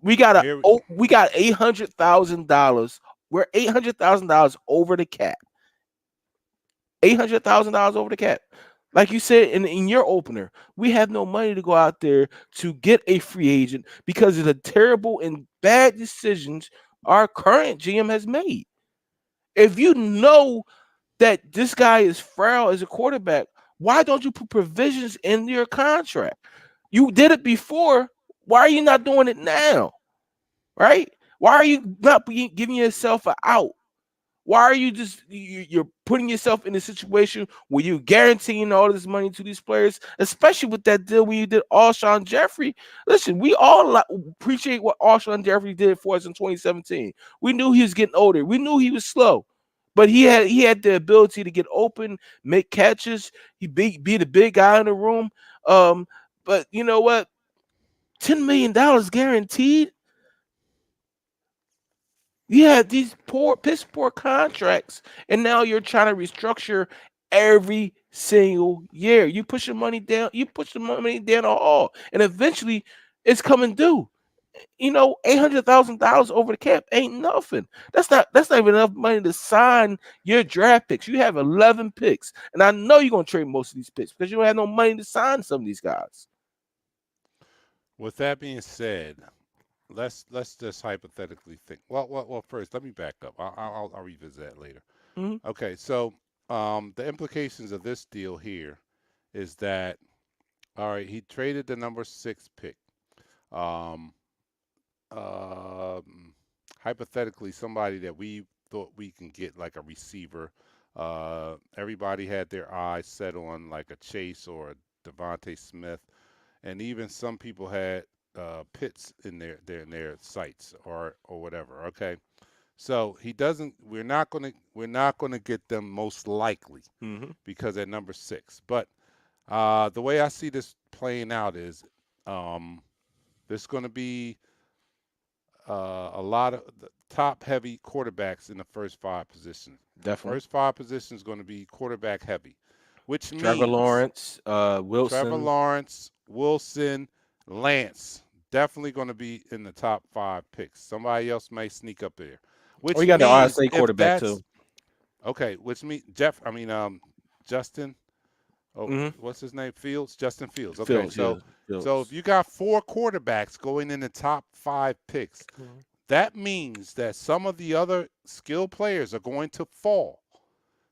we got here, $800,000. We're $800,000 over the cap. $800,000 over the cap. Like you said in your opener, we have no money to go out there to get a free agent because of the terrible and bad decisions our current GM has made. If you know that this guy is frail as a quarterback, why don't you put provisions in your contract? You did it before. Why are you not doing it now? Right? Why are you not giving yourself an out? Why are you just you're putting yourself in a situation where you're guaranteeing all this money to these players, especially with that deal when you did Alshon Jeffrey? Listen, we all appreciate what Alshon Jeffrey did for us in 2017. We knew he was getting older. We knew he was slow, but he had the ability to get open, make catches. He be the big guy in the room. But you know what? $10 million guaranteed. You had these piss poor contracts, and now you're trying to restructure every single year. You push the money down, the hall, and eventually it's coming due. $800,000 over the cap ain't nothing. That's not even enough money to sign your draft picks. You have 11 picks, and I know you're gonna trade most of these picks because you don't have no money to sign some of these guys. with that being said, let's just hypothetically think. Well. First, let me back up. I'll revisit that later. Mhm. Okay, so the implications of this deal here is that, all right, he traded the number 6 pick. Um, Hypothetically, somebody that we thought we can get like a receiver. Everybody had their eyes set on like a Chase or a Devontae Smith, and even some people had Pitts in their sights or whatever. Okay, so he doesn't. We're not gonna get them most likely Mm-hmm. because at number 6. But the way I see this playing out is there's going to be a lot of the top heavy quarterbacks in the first 5 positions. Definitely. First 5 positions going to be quarterback heavy, which Trevor means Lawrence, Wilson. Trevor Lawrence, Wilson, Lance definitely going to be in the top 5 picks. Somebody else may sneak up there. Which We got the means RSA if quarterback that's too. okay, which means Justin. Oh, Mm-hmm. what's his name? Fields, Justin Fields. Okay, Fields, so yeah. so if you got 4 quarterbacks going in the top 5 picks, Mhm. that means that some of the other skill players are going to fall.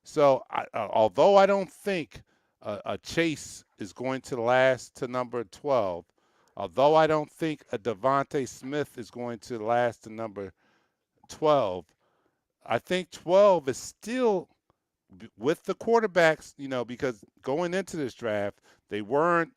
So although I don't think a Chase is going to last to number 12, although I don't think a Devontae Smith is going to last to number 12, I think 12 is still with the quarterbacks, because going into this draft, they weren't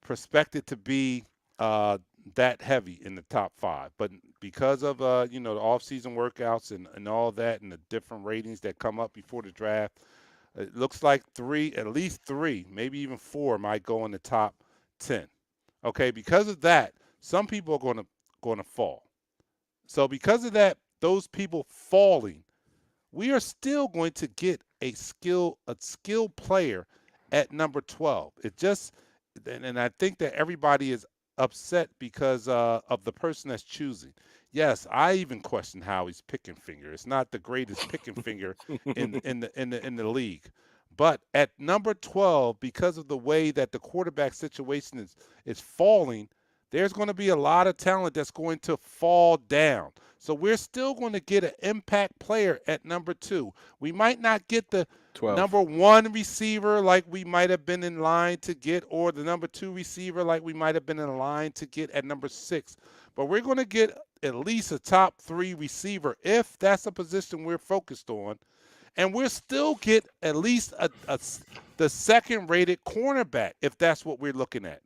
prospected to be that heavy in the top 5. But because of the off-season workouts and all that and the different ratings that come up before the draft, it looks like at least 3, maybe even 4 might go in the top 10. Okay, because of that, some people are going to fall. So because of that, those people falling, we are still going to get a skilled player at number 12. It just, and I think that everybody is upset because of the person that's choosing. Yes, I even question Howie's picking finger. It's not the greatest picking finger in the league. But at number 12, because of the way that the quarterback situation is falling, there's going to be a lot of talent that's going to fall down. So we're still going to get an impact player at number 2. We might not get the 12. number 1 receiver like we might have been in line to get, or the number 2 receiver like we might have been in line to get at number 6. But we're going to get at least a top 3 receiver if that's a position we're focused on. And we'll still get at least the second-rated cornerback if that's what we're looking at.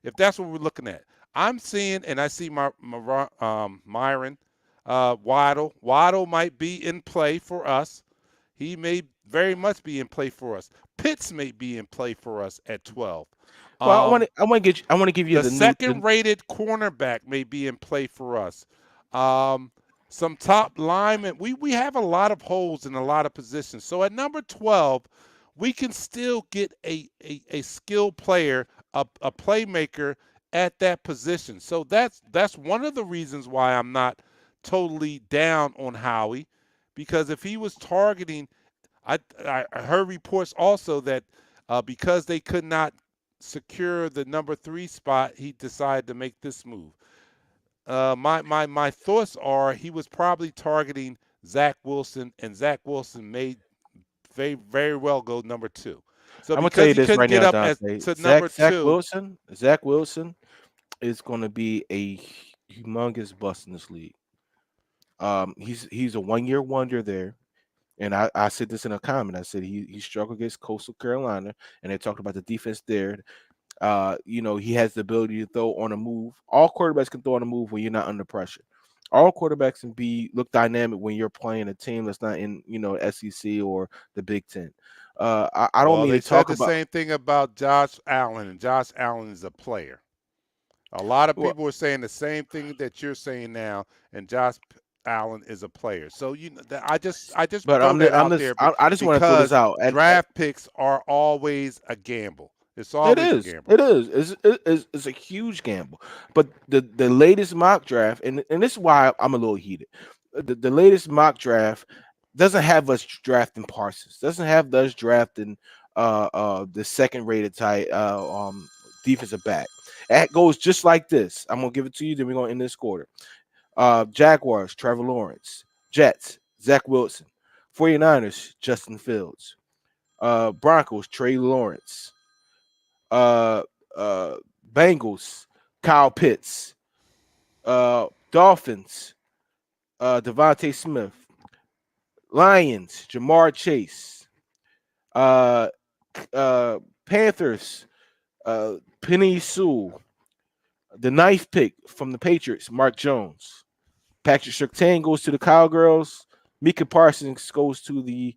If that's what we're looking at. I'm seeing, and I see Myron Waddle. Waddle might be in play for us. He may very much be in play for us. Pitts may be in play for us at 12. Well, Um, I want to give you the the new. second-rated cornerback may be in play for us. Um, some top linemen. We have a lot of holes in a lot of positions. So at number 12, we can still get a skilled player, a playmaker at that position. So that's one of the reasons why I'm not totally down on Howie, because if he was targeting, I heard reports also that because they could not secure the number 3 spot, he decided to make this move. My thoughts are he was probably targeting Zach Wilson, and Zach Wilson may very well go number 2. So I'm gonna tell because you he this couldn't right get now, up as Dante. to number 2, Zach Wilson is gonna be a humongous bust in this league. He's a 1-year wonder there. And I said this in a comment. I said he struggled against Coastal Carolina, and they talked about the defense there. He has the ability to throw on a move. All quarterbacks can throw on a move when you're not under pressure. All quarterbacks can look dynamic when you're playing a team that's not in SEC or the Big Ten. I don't well, mean they to said talk the about. same thing about Josh Allen, and Josh Allen is a player. A lot of Well, people are saying the same thing that you're saying now, and Josh Allen is a player. So I just but throw that out there I just want to throw this because out. And draft picks are always a gamble. It's it always a is. gamble. It is. It's a huge gamble. But the latest mock draft, and this is why I'm a little heated. The latest mock draft doesn't have us drafting Parsons. Doesn't have us drafting the second rated tight defensive back. It goes just like this. I'm gonna give it to you. Then we're gonna end this quarter. Jaguars, Trevor Lawrence. Jets, Zach Wilson. 49ers, Justin Fields. Broncos, Trey Lawrence. uh, uh, Bengals, Kyle Pitts, Dolphins, Devontae Smith, Lions, Jamar Chase, uh, Panthers, Penny Sewell, the ninth pick from the Patriots, Mark Jones, Patrick Surtain goes to the Cowgirls, Mika Parsons goes to the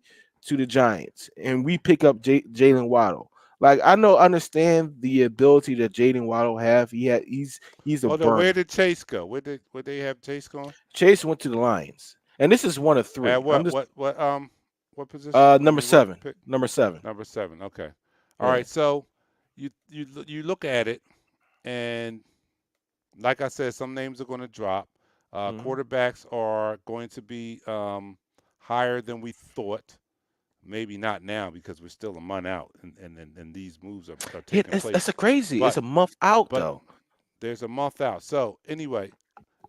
Giants, and we pick up Jalen Waddle. Like understand the ability that Jalen Waddle have. He's a Well, then where burner. did Chase go? Where they have Chase going? Chase went to the Lions, and this is one of At three. I'm just what position? I number mean, what 7. pick? Number 7. Number 7. Okay. All Yeah. right. So you look at it, and like I said, some names are going to drop. Mhm. Quarterbacks are going to be higher than we thought. Maybe not now because we're still a month out, and these moves are Yeah, taking place. that's a crazy. It's But a month out but though. there's a month out. So anyway,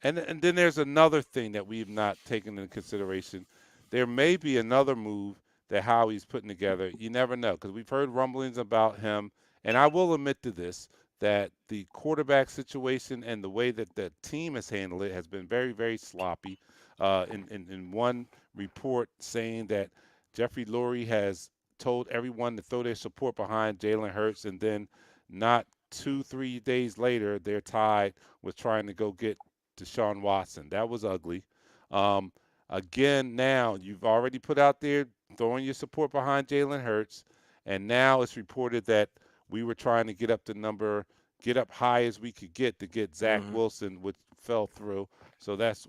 and then there's another thing that we've not taken into consideration. There may be another move that Howie's putting together. You never know because we've heard rumblings about him, and I will admit to this that the quarterback situation and the way that the team has handled it has been very, very sloppy. In one report saying that Jeffrey Lurie has told everyone to throw their support behind Jalen Hurts, and then not 2-3 days later they're tied with trying to go get Deshaun Watson. That was ugly. Um, Again, now you've already put out there throwing your support behind Jalen Hurts, and now it's reported that we were trying to get up high as we could get to get Zach Mhm. Wilson, which fell through. So that's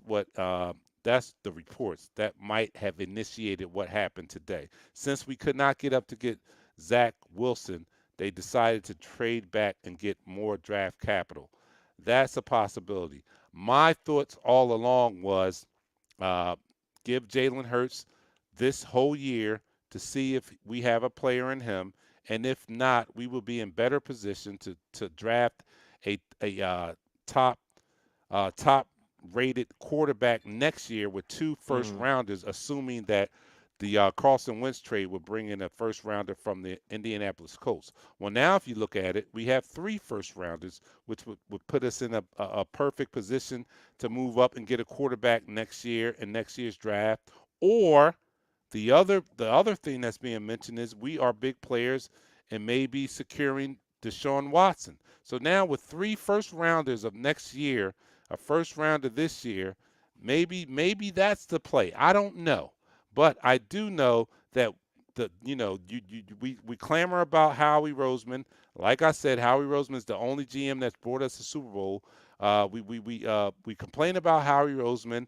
the reports that might have initiated what happened today. Since we could not get up to get Zach Wilson, they decided to trade back and get more draft capital. That's a possibility. My thoughts all along was uh, give Jalen Hurts this whole year to see if we have a player in him, and if not, we will be in better position to draft a top rated quarterback next year with 2 first Mhm. rounders, assuming that the Carson Wentz trade would bring in a first rounder from the Indianapolis Colts. Well, now if you look at it, we have 3 first rounders, which would put us in a perfect position to move up and get a quarterback next year in next year's draft. Or the other thing that's being mentioned is we are big players and maybe securing Deshaun Watson. So now with 3 first rounders of next year, a first rounder this year, maybe that's the play. I don't know. But I do know that we clamor about Howie Roseman. Like I said, Howie Roseman is the only GM that's brought us a Super Bowl. We complain about Howie Roseman,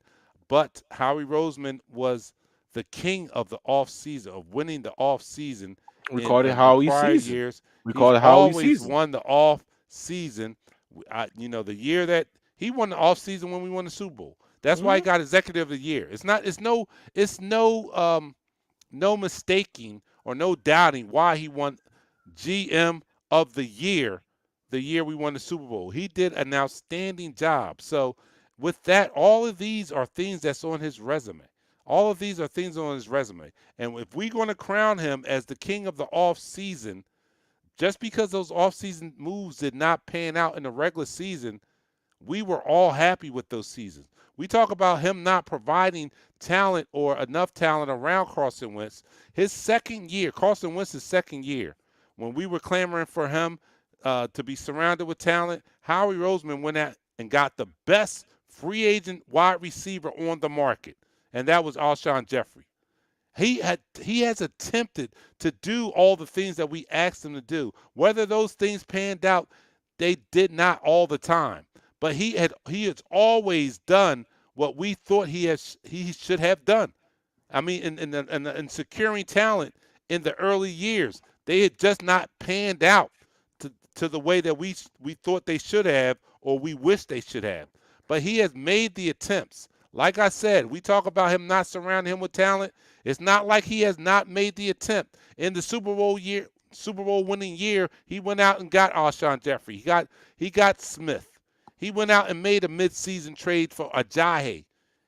but Howie Roseman was the king of the off season, of winning the off season We in called it in Howie prior season. years. We He's called it Howie always season. won the off season. The year that he won the off season when we won the Super Bowl. That's why he Mhm. got Executive of the Year. It's no mistaking or no doubting why he won GM of the year we won the Super Bowl. He did an outstanding job. So, with that, all of these are things that's on his resume. All of these are things on his resume. And if we're going to crown him as the king of the off season, just because those off season moves did not pan out in the regular season, we were all happy with those seasons. We talk about him not providing talent or enough talent around Carson Wentz. His second year, Carson Wentz's second year, when we were clamoring for him to be surrounded with talent, Howie Roseman went out and got the best free agent wide receiver on the market, and that was Alshon Jeffrey. He has attempted to do all the things that we asked him to do. Whether those things panned out, they did not all the time. But he has always done what we thought he should have done. I mean, in securing talent in the early years, they had just not panned out to the way that we thought they should have or we wish they should have. But he has made the attempts. Like I said, we talk about him not surrounding him with talent. It's not like he has not made the attempt. In the Super Bowl winning year, he went out and got Alshon Jeffrey. He got Smith. He went out and made a midseason trade for Ajayi.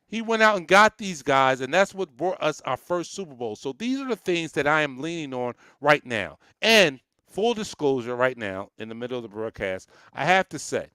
He went out and got these guys, and that's what brought us our first Super Bowl. So these are the things that I am leaning on right now. And full disclosure, right now, in the middle of the broadcast, I have to say,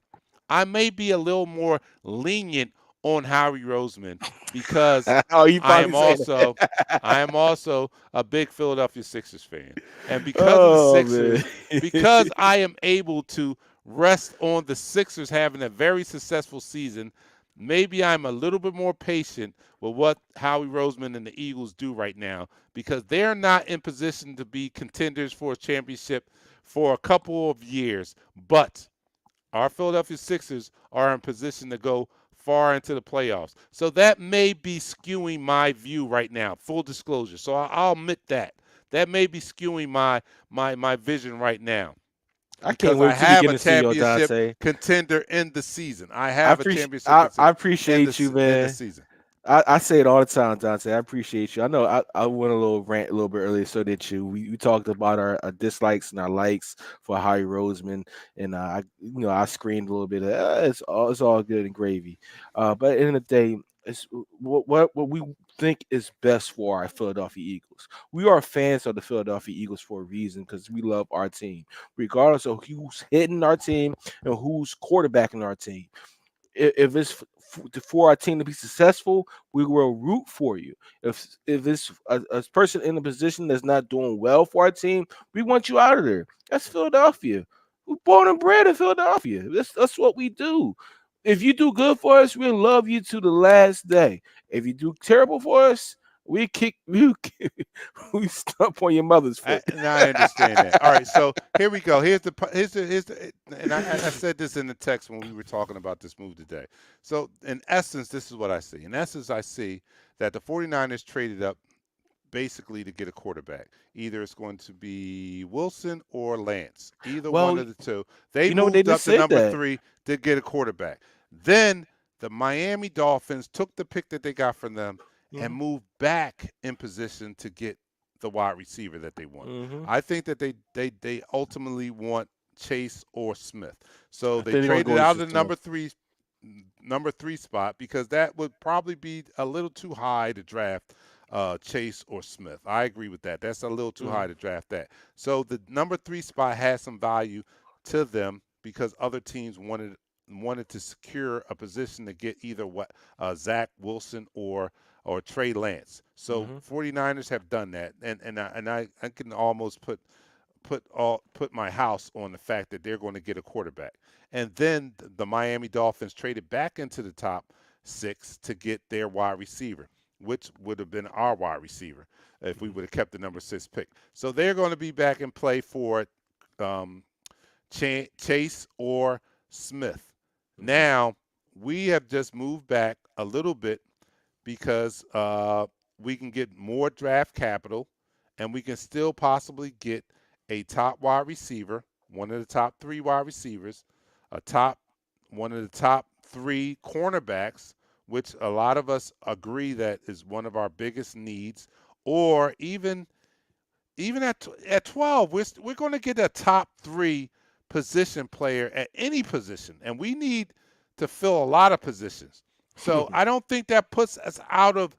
I may be a little more lenient on Howie Roseman because Oh, you I probably am saying also that. I am also a big Philadelphia Sixers fan. And because of the Oh Sixers, because man. I am able to rest on the Sixers having a very successful season, maybe I'm a little bit more patient with what Howie Roseman and the Eagles do right now because they're not in position to be contenders for a championship for a couple of years. But our Philadelphia Sixers are in position to go far into the playoffs. So that may be skewing my view right now, full disclosure. So I'll admit that. That may be skewing my vision right now I can't because I wait till we have get a in the studio, championship Dante. contender in the season. I have a championship I contender appreciate you, in the man. season. I say it all the time, Dante. I appreciate you. I know I went a little rant a little bit earlier, so did you. We talked about our dislikes and our likes for Harry Roseman, and I screamed a little bit. It's all good and gravy. But at the end of the day, it's what we think is best for our Philadelphia Eagles. We are fans of the Philadelphia Eagles for a reason because we love our team, regardless of who's hitting our team and who's quarterbacking our team. If it's for our team to be successful, we will root for you. If it's a person in a position that's not doing well for our team, we want you out of there. That's Philadelphia. We're born and bred in Philadelphia. That's what we do. If you do good for us, we'll love you to the last day. If you do terrible for us, we stomp on your mother's foot. I understand that. All right, so here we go. Here's the and I said this in the text when we were talking about this move today. So in essence, this is what I see. In essence, I see that the 49ers traded up basically to get a quarterback. Either it's going to be Wilson or Lance. Either one Well, of the two. They you know they moved up just to said number that. 3 to get a quarterback. Then the Miami Dolphins took the pick that they got from them and Mhm, moved back in position to get the wide receiver that they want. mhm. I think that they ultimately want Chase or Smith. So I they think they're gonna traded go out to of the Smith. number three spot because that would probably be a little too high to draft Chase or Smith. I agree with that. That's a little too high Mhm, to draft that. So the number 3 spot has some value to them because other teams wanted to secure a position to get either Zach Wilson or Trey Lance. So mhm. 49ers have done that, and I can almost put my house on the fact that they're going to get a quarterback. And then the Miami Dolphins traded back into the top 6 to get their wide receiver, which would have been our wide receiver. if we would have kept the number 6 pick. So they're going to be back in play for Chase or Smith. Now, we have just moved back a little bit because we can get more draft capital, and we can still possibly get a top wide receiver, one of the top 3 wide receivers, one of the top 3 cornerbacks, which a lot of us agree that is one of our biggest needs, or even at 12, we're going to get a top 3 position player at any position, and we need to fill a lot of positions. So I don't think that puts us out of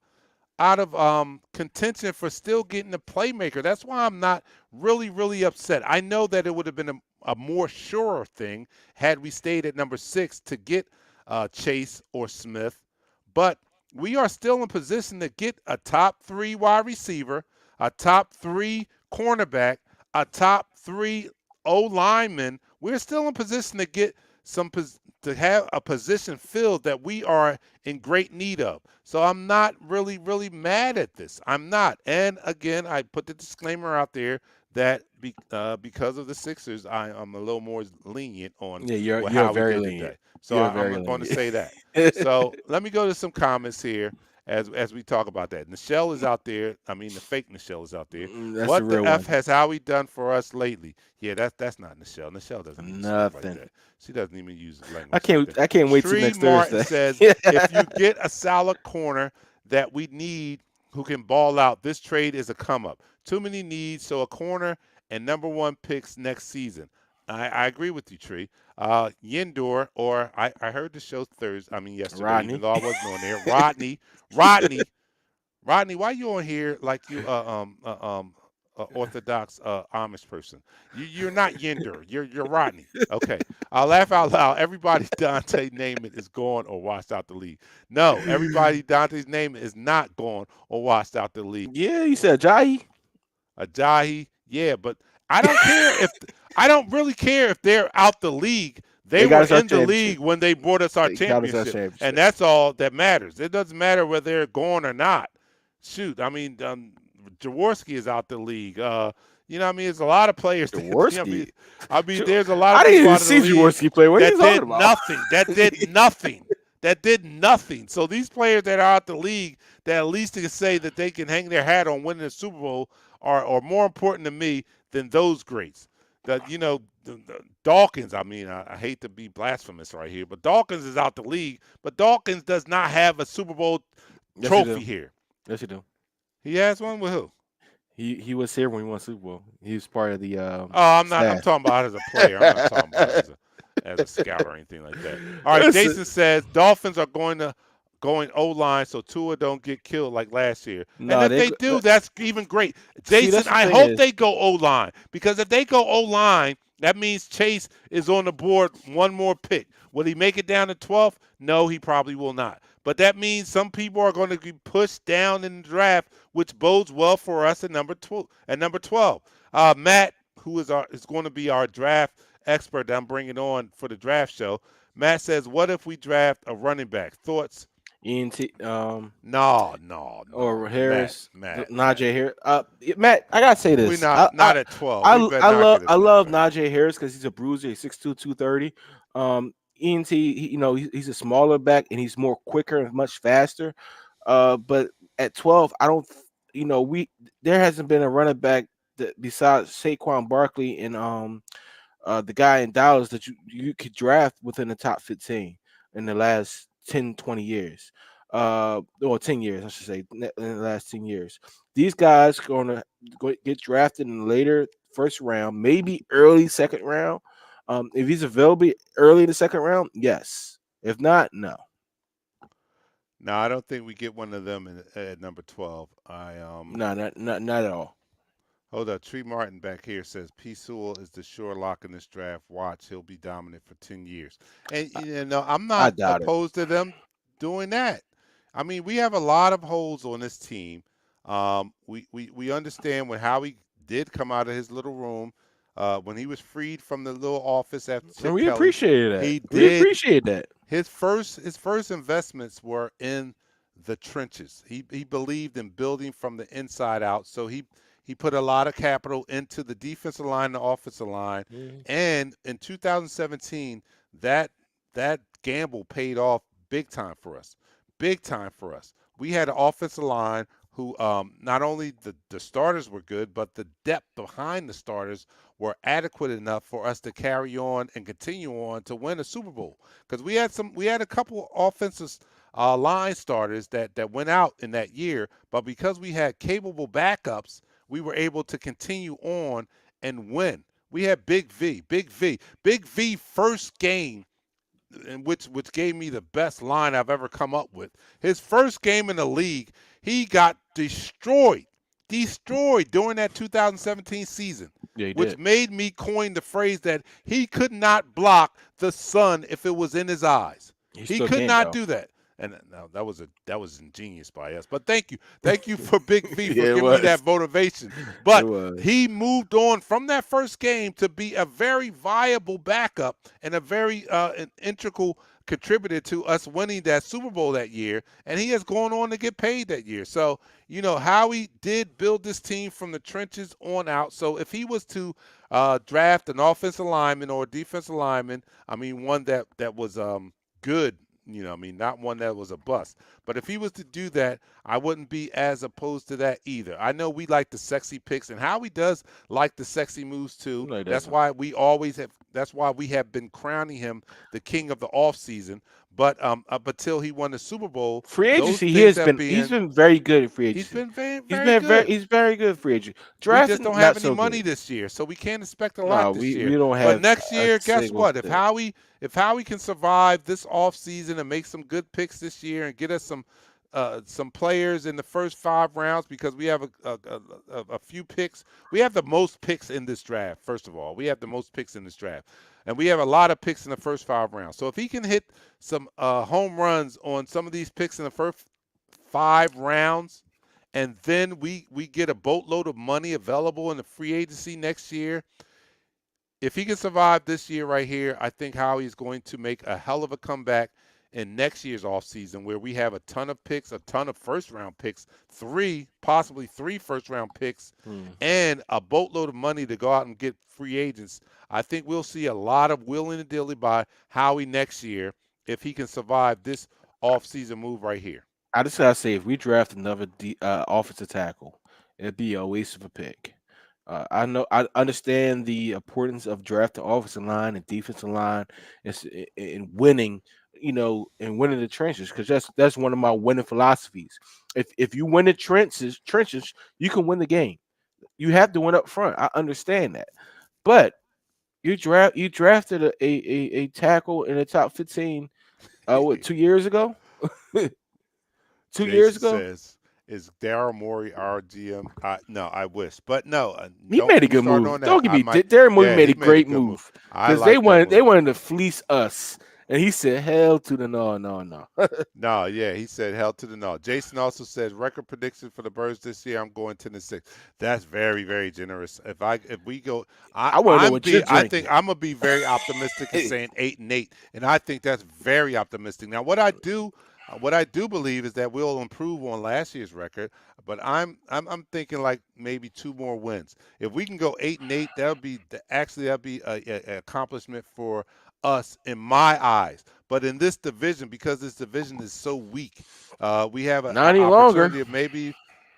contention for still getting a playmaker. That's why I'm not really upset. I know that it would have been a more surer thing had we stayed at number 6 to get Chase or Smith, but we are still in position to get a top 3 wide receiver, a top 3 cornerback, a top 3 O-lineman. We're still in position to get to have a position filled that we are in great need of. So I'm not really mad at this. I'm not. And again, I put the disclaimer out there that because of the Sixers, I'm a little more lenient on you're how very we did lenient. today. So I'm going to say that. So let me go to some comments here as we talk about that. Nichelle is out there. I mean, the fake Nichelle is out there. That's What the real the F one. has Howie done for us lately? Yeah, that's not Nichelle. Nichelle doesn't use stuff like Nothing. that. She doesn't even use language. I can't wait till Tree next Martin Thursday. says, if you get a solid corner that we need who can ball out, this trade is a come up. Too many needs, so a corner and number 1 picks next season. I agree with you, Tree. Yindor, or I heard the show yesterday, Rodney. even though I wasn't on there. Rodney, why you on here like you Orthodox Amish person? You're not Yinder. You're Rodney. Okay. I'll laugh out loud. Everybody Dante Naaman is gone or washed out the league. No, everybody Dante's name is not gone or washed out the league. Yeah, you said Ajayi. Ajayi, yeah, but I don't care I don't really care if they're out the league. They were in the league when they brought us our championship, and that's all that matters. It doesn't matter whether they're gone or not. Shoot, I mean, Jaworski is out the league. There's a lot of players. Jaworski. There's a lot of. I didn't even see Jaworski play. What are you talking about? That did nothing. So these players that are out the league that at least can say that they can hang their hat on winning the Super Bowl are more important to me than those greats. Dawkins, I hate to be blasphemous right here, but Dawkins is out the league, but Dawkins does not have a Super Bowl trophy here. Yes, you do. He has one with who? He was here when we won Super Bowl. He was part of the I'm not. I'm talking about as a player. I'm not talking about as a scout or anything like that. All right, Jason says Dolphins are going O-line so Tua don't get killed like last year. No, and if they do, that's even great. Jason, I hope they go O-line, because if they go O-line, that means Chase is on the board one more pick. Will he make it down to 12th? No, he probably will not. But that means some people are going to be pushed down in the draft, which bodes well for us at number 12. Matt, who is going to be our draft expert that I'm bringing on for the draft show. Matt says, "What if we draft a running back? Thoughts?" ENT. No. Or Harris. Matt. Najee Harris. Matt, I gotta say this. We're not at 12. I love Najee Harris because he's a bruiser. He's 6'2", 230. ENT, he's a smaller back and he's more quicker and much faster. But at 12, I don't. There hasn't been a running back that besides Saquon Barkley and the guy in Dallas that you could draft within the top 15 in the last 10, 20 years. Or 10 years, I should say, in the last 10 years. These guys are going to get drafted in the later first round, maybe early second round. If he's available early in the second round, yes. If not, no. No, I don't think we get one of them at number 12. No, not at all. Hold up. Tree Martin back here says P. Sewell is the sure lock in this draft. Watch, he'll be dominant for 10 years. And I'm not opposed to them doing that. I mean, we have a lot of holes on this team. We understand when Howie did come out of his little room, when he was freed from the little office after Chip we Kelly, appreciated that. We appreciate that. His first investments were in the trenches. He believed in building from the inside out. So he put a lot of capital into the defensive line, and the offensive line, Mhm. and in 2017, that gamble paid off big time for us. Big time for us. We had an offensive line who not only the starters were good, but the depth behind the starters were adequate enough for us to carry on and continue on to win a Super Bowl. Because we had a couple offensive line starters that went out in that year, but because we had capable backups, we were able to continue on and win. We had Big V first game, and which gave me the best line I've ever come up with. His first game in the league, he got destroyed during that 2017 season, Yeah, he which did. made me coin the phrase that he could not block the sun if it was in his eyes. He He still could can't not though. do that. And now that was ingenious by us. But thank you for Big V for Yeah, it giving me was. that motivation. It But was. he moved on from that first game to be a very viable backup and a very an integral contributor to us winning that Super Bowl that year. And he has gone on to get paid that year. So Howie did build this team from the trenches on out. So if he was to draft an offensive lineman or a defensive lineman, I mean one that was good. Not one that was a bust. But if he was to do that, I wouldn't be as opposed to that either. I know we like the sexy picks, and Howie does like the sexy moves too. No, he That's doesn't. why we always have. That's why we have been crowning him the king of the offseason. But up until he won the Super Bowl, Free those agency, things have he's been. been very good at free He's agency. been very He's very been very good. he's very good free agent. We just Drafting don't have not any so money good. this year, so we can't expect a lot No, this we year. don't But have next a year, guess single what? thing. If Howie can survive this offseason and make some good picks this year and get us some players in the first 5 rounds, because we have a few picks. We have the most picks in this draft. First of all, we have the most picks in this draft, and we have a lot of picks in the first 5 rounds. So if he can hit some home runs on some of these picks in the first 5 rounds, and then we get a boatload of money available in the free agency next year. If he can survive this year right here, I think Howie's going to make a hell of a comeback in next year's offseason, where we have a ton of picks, a ton of first-round picks, possibly three first-round picks, and a boatload of money to go out and get free agents. I think we'll see a lot of willing and dilly by Howie next year if he can survive this offseason move right here. I just gotta say, if we draft another offensive tackle, it'd be a waste of a pick. I understand the importance of drafting offensive line and defensive line in winning, and winning the trenches, because that's one of my winning philosophies. If you win the trenches, you can win the game. You have to win up front. I understand that, but you drafted a tackle in the top 15. What, 2 years ago? 2 years Jason ago, says, "Is Daryl Morey our GM?" No, I wish, but no. he Don't made get a me good started move. on that. Don't get I me. might. Darren Mooney Yeah, made he a made a great good move. move I because they like that wanted they move. wanted to fleece us, and he said, "Hell to the no, no, no." No, yeah, he said hell to the no. Jason also says record prediction for the Birds this year. I'm going 10-6. That's very, very generous. If we go, I want to know what you're I think drinking. I'm gonna be very optimistic and saying 8-8, and I think that's very optimistic. Now, what I do believe is that we'll improve on last year's record, but I'm thinking like maybe 2 more wins. If we can go 8-8, that'll be a accomplishment for us in my eyes. But in this division, because this division is so weak, we have an Not any longer. opportunity of maybe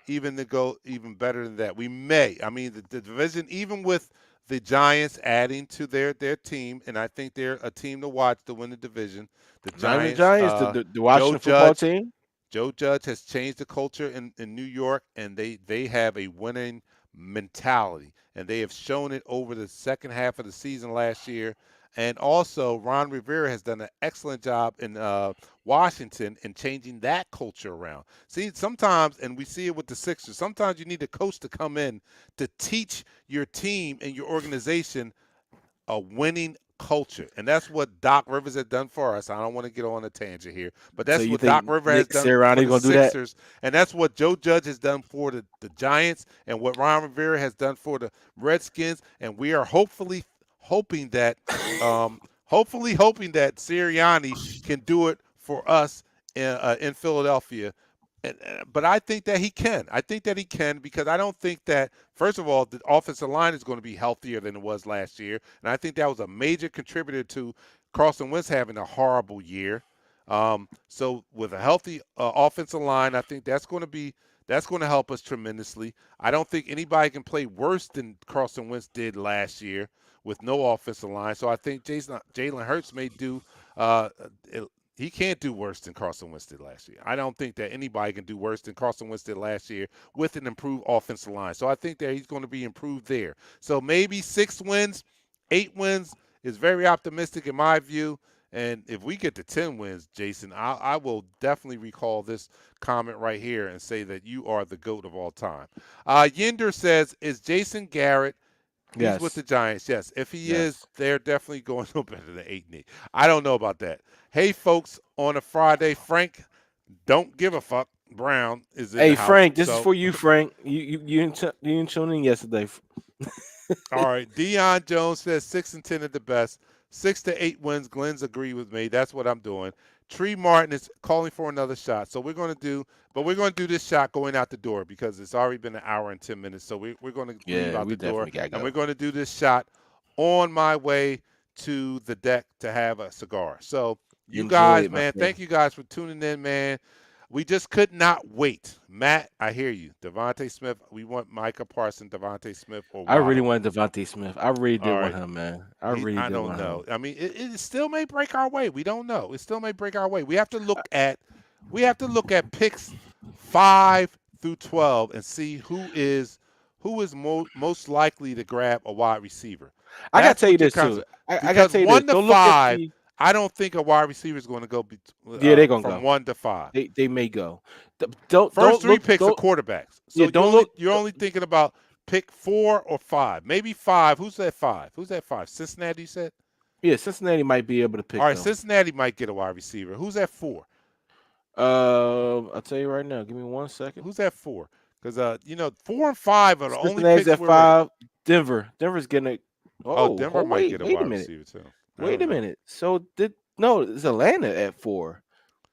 even to go even better than that. We may. I mean, the division, even with the Giants adding to their team, and I think they're a team to watch to win the division. The Not even the Giants, Giants. The Joe Washington football Judge, team. Joe Judge has changed the culture in New York, and they have a winning mentality, and they have shown it over the second half of the season last year. And also, Ron Rivera has done an excellent job in Washington in changing that culture around. See, sometimes, and we see it with the Sixers, sometimes you need a coach to come in to teach your team and your organization a winning culture. And that's what Doc Rivers has done for us. I don't want to get on a tangent here, but So that's you what Doc think Rivers has Nick done for Sirianni the gonna do that? Sixers. And that's what Joe Judge has done for the Giants, and what Ron Rivera has done for the Redskins. And we are hopefully hoping that hoping that Sirianni can do it for us in Philadelphia. But I think that he can. I think that he can because I don't think that, first of all, the offensive line is going to be healthier than it was last year. And I think that was a major contributor to Carson Wentz having a horrible year. So with a healthy offensive line, I think that's going to help us tremendously. I don't think anybody can play worse than Carson Wentz did last year with no offensive line. So I think Jalen Hurts may do uh, he can't do worse than Carson Wentz did last year. I don't think that anybody can do worse than Carson Wentz did last year with an improved offensive line. So I think that he's going to be improved there. So maybe 6 wins, 8 wins is very optimistic in my view. And if we get to 10 wins, Jason, I will definitely recall this comment right here and say that you are the GOAT of all time. Yinder says, is Jason Garrett He's with the Giants, yes. If he is, they're definitely going no better than 8-8. I don't know about that. Hey, folks, on a Friday, Frank, don't give a fuck. Brown is in the house. Frank, this is for you, Frank. You didn't tune in yesterday. All right. Deion Jones says 6-10 at the best. 6 to 8 wins. Glenn's agree with me. That's what I'm doing. Tree Martin is calling for another shot. So we're going to do this shot going out the door because it's already been an hour and 10 minutes. So we're going to leave out the door. And we're going to do this shot on my way to the deck to have a cigar. So you guys, man, thank you guys for tuning in, man. We just could not wait. Matt, I hear you. Devontae Smith. We want Micah Parsons, Devontae Smith, or I really want Devontae Smith. I really did want him, man. I don't know. I mean, it still may break our way. We don't know. It still may break our way. We have to look at picks 5 through 12 and see who is most likely to grab a wide receiver. I gotta tell you this too. I gotta tell you 1 to 5. I don't think a wide receiver is going to go. They're going to go from 1 to 5. They may go. First 3 picks are quarterbacks. So you're only thinking about pick 4 or 5, maybe 5. Who's that 5? Cincinnati, you said? Yeah, Cincinnati might be able to pick. All right, Cincinnati might get a wide receiver. Who's at 4? I'll tell you right now. Give me 1 second. Who's at 4? Because 4 and 5 are the only picks at 5. Denver's getting it. Denver might get a wide receiver too. Wait a minute. So it's Atlanta at 4.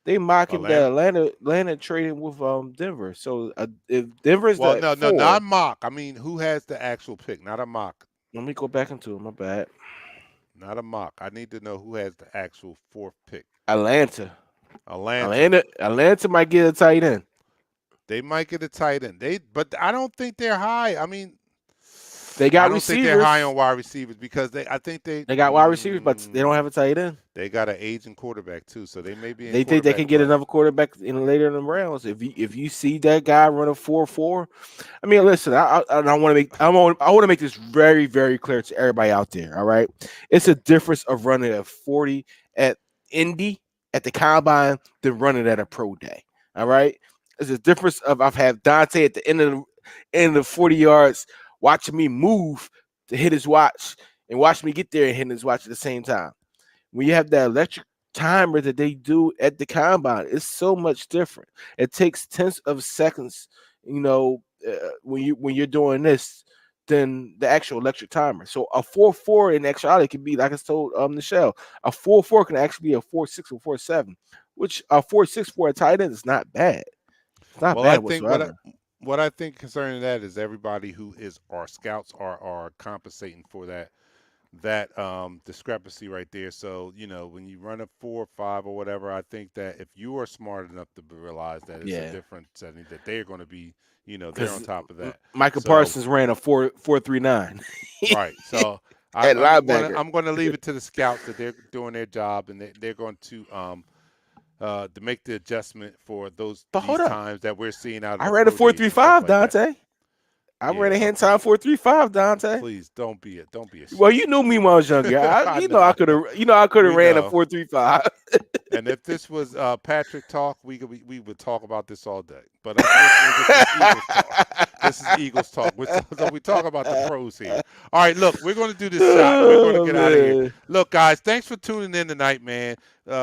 They mocking that Atlanta trading with Denver. So if Denver's no, not mock. I mean, who has the actual pick? Not a mock. Let me go back into it. My bad. Not a mock. I need to know who has the actual 4th pick. Atlanta might get a tight end. They might get a tight end. But I don't think they're high. I mean, they got I don't receivers. think they're high on wide receivers because I think they got wide receivers, but they don't have a tight end. They got an aging quarterback too, so they may be. They think they can get another quarterback later in the rounds. If you see that guy run a 4.4, I mean, listen, I want to make this very, very clear to everybody out there. All right, it's a difference of running at 40 at Indy at the combine than running at a pro day. All right, it's a difference of I've had Dante at the end of the 40 yards. Watching me move to hit his watch and watch me get there and hit his watch at the same time. When you have that electric timer that they do at the combine, it's so much different. It takes tenths of seconds, when you're doing this than the actual electric timer. So a 4.4 in actuality can be, like I told Michelle, a 4.4 can actually be a 4.6 or 4.7, which a 4.6 for a tight end is not bad. It's not bad whatsoever. What I think concerning that is everybody who is our scouts are compensating for that discrepancy right there. So, when you run a 4 or 5 or whatever, I think that if you are smart enough to realize that it's a different setting, that they're going to be, they're on top of that. Michael Parsons ran a 4.39. Right. So I'm going to leave it to the scouts that they're doing their job and they're going to make the adjustment for these times that we're seeing out. I read a 4.35, Dante. I read a hand time 4.35, Dante. Please don't be a. Well, you knew me when I was younger. I could have ran a 4.35. And if this was Patrick talk, we would talk about this all day. But unfortunately, this is Eagles talk. So we talk about the pros here. All right, look, we're going to do this shot. We're going to get out of here. Look, guys, thanks for tuning in tonight, man. And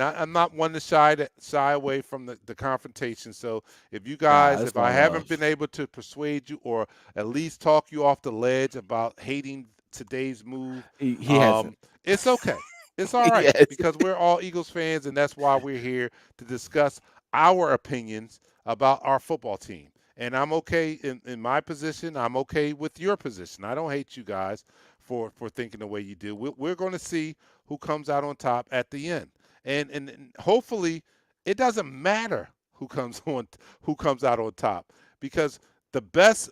I'm not one to shy away from the confrontation. So if you guys, if I haven't been able to persuade you or at least talk you off the ledge about hating today's move, he hasn't. It's okay. It's all right because we're all Eagles fans, and that's why we're here to discuss our opinions about our football team. And I'm okay in my position. I'm okay with your position. I don't hate you guys for thinking the way you do. We're going to see who comes out on top at the end. And hopefully it doesn't matter who comes out on top, because the best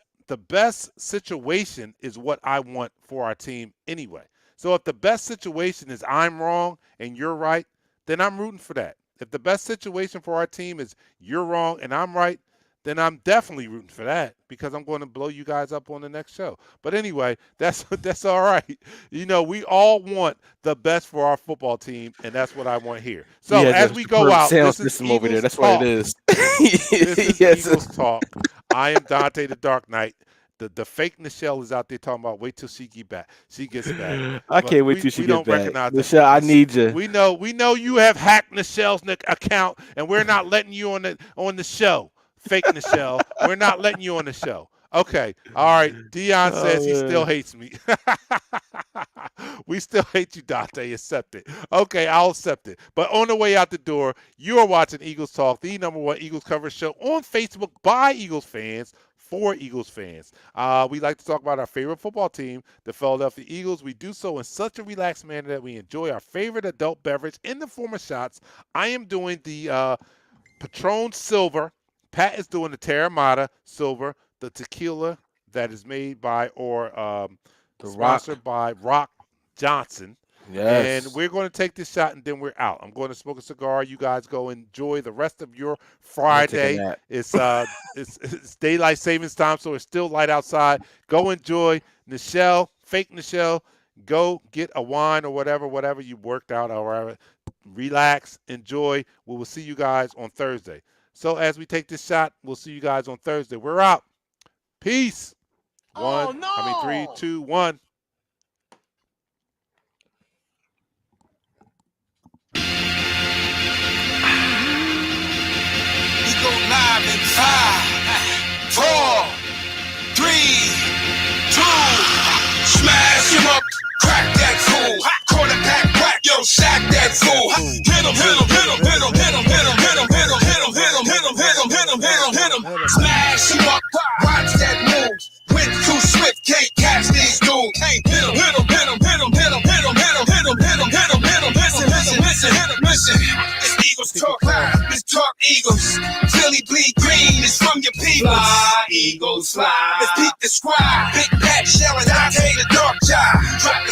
situation is what I want for our team anyway. So if the best situation is I'm wrong and you're right, then I'm rooting for that. If the best situation for our team is you're wrong and I'm right, then I'm definitely rooting for that, because I'm going to blow you guys up on the next show. But anyway, that's all right. You know, we all want the best for our football team, and that's what I want here. So as we go out, sound this is system over there. Eagles That's Talk. what it is. This is Yes. Eagles Talk. I am Dante the Dark Knight. The fake Nichelle is out there talking about wait till she gets back. I But can't wait till she we gets don't back. recognize that. Michelle, I need you. We know you have hacked Nichelle's account, and we're not letting you on the show. Fake Nichelle, we're not letting you on the show. Okay, all right. Dion says he still hates me. We still hate you, Dante. Accept it. Okay, I'll accept it. But on the way out the door, you are watching Eagles Talk, the #1 Eagles coverage show on Facebook by Eagles fans for Eagles fans. We like to talk about our favorite football team, the Philadelphia Eagles. We do so in such a relaxed manner that we enjoy our favorite adult beverage in the form of shots. I am doing the Patron Silver. Pat is doing the Terramata Silver, the tequila that is made by or sponsored by Rock Johnson. Yes. And we're going to take this shot, and then we're out. I'm going to smoke a cigar. You guys go enjoy the rest of your Friday. It's daylight savings time, so it's still light outside. Go enjoy. Nichelle, fake Nichelle, go get a wine or whatever you worked out or whatever. Relax, enjoy. We will see you guys on Thursday. So as we take this shot, we'll see you guys on Thursday. We're out. Peace. 3, 2, 1. Go live in 5, 4, 3, 2. Smash him up, crack that fool. Quarterback whack, yo, sack that fool. Hit him. Smash him up, watch that move. Went too swift, can't catch these dudes. Hit him. Listen. It's Eagles Talk Live. Let's talk Eagles. Philly bleed green is from your people. Fly, Eagles fly. Let's beat the squad. Big Pat Shell and Dante the Dark Jive. Drop the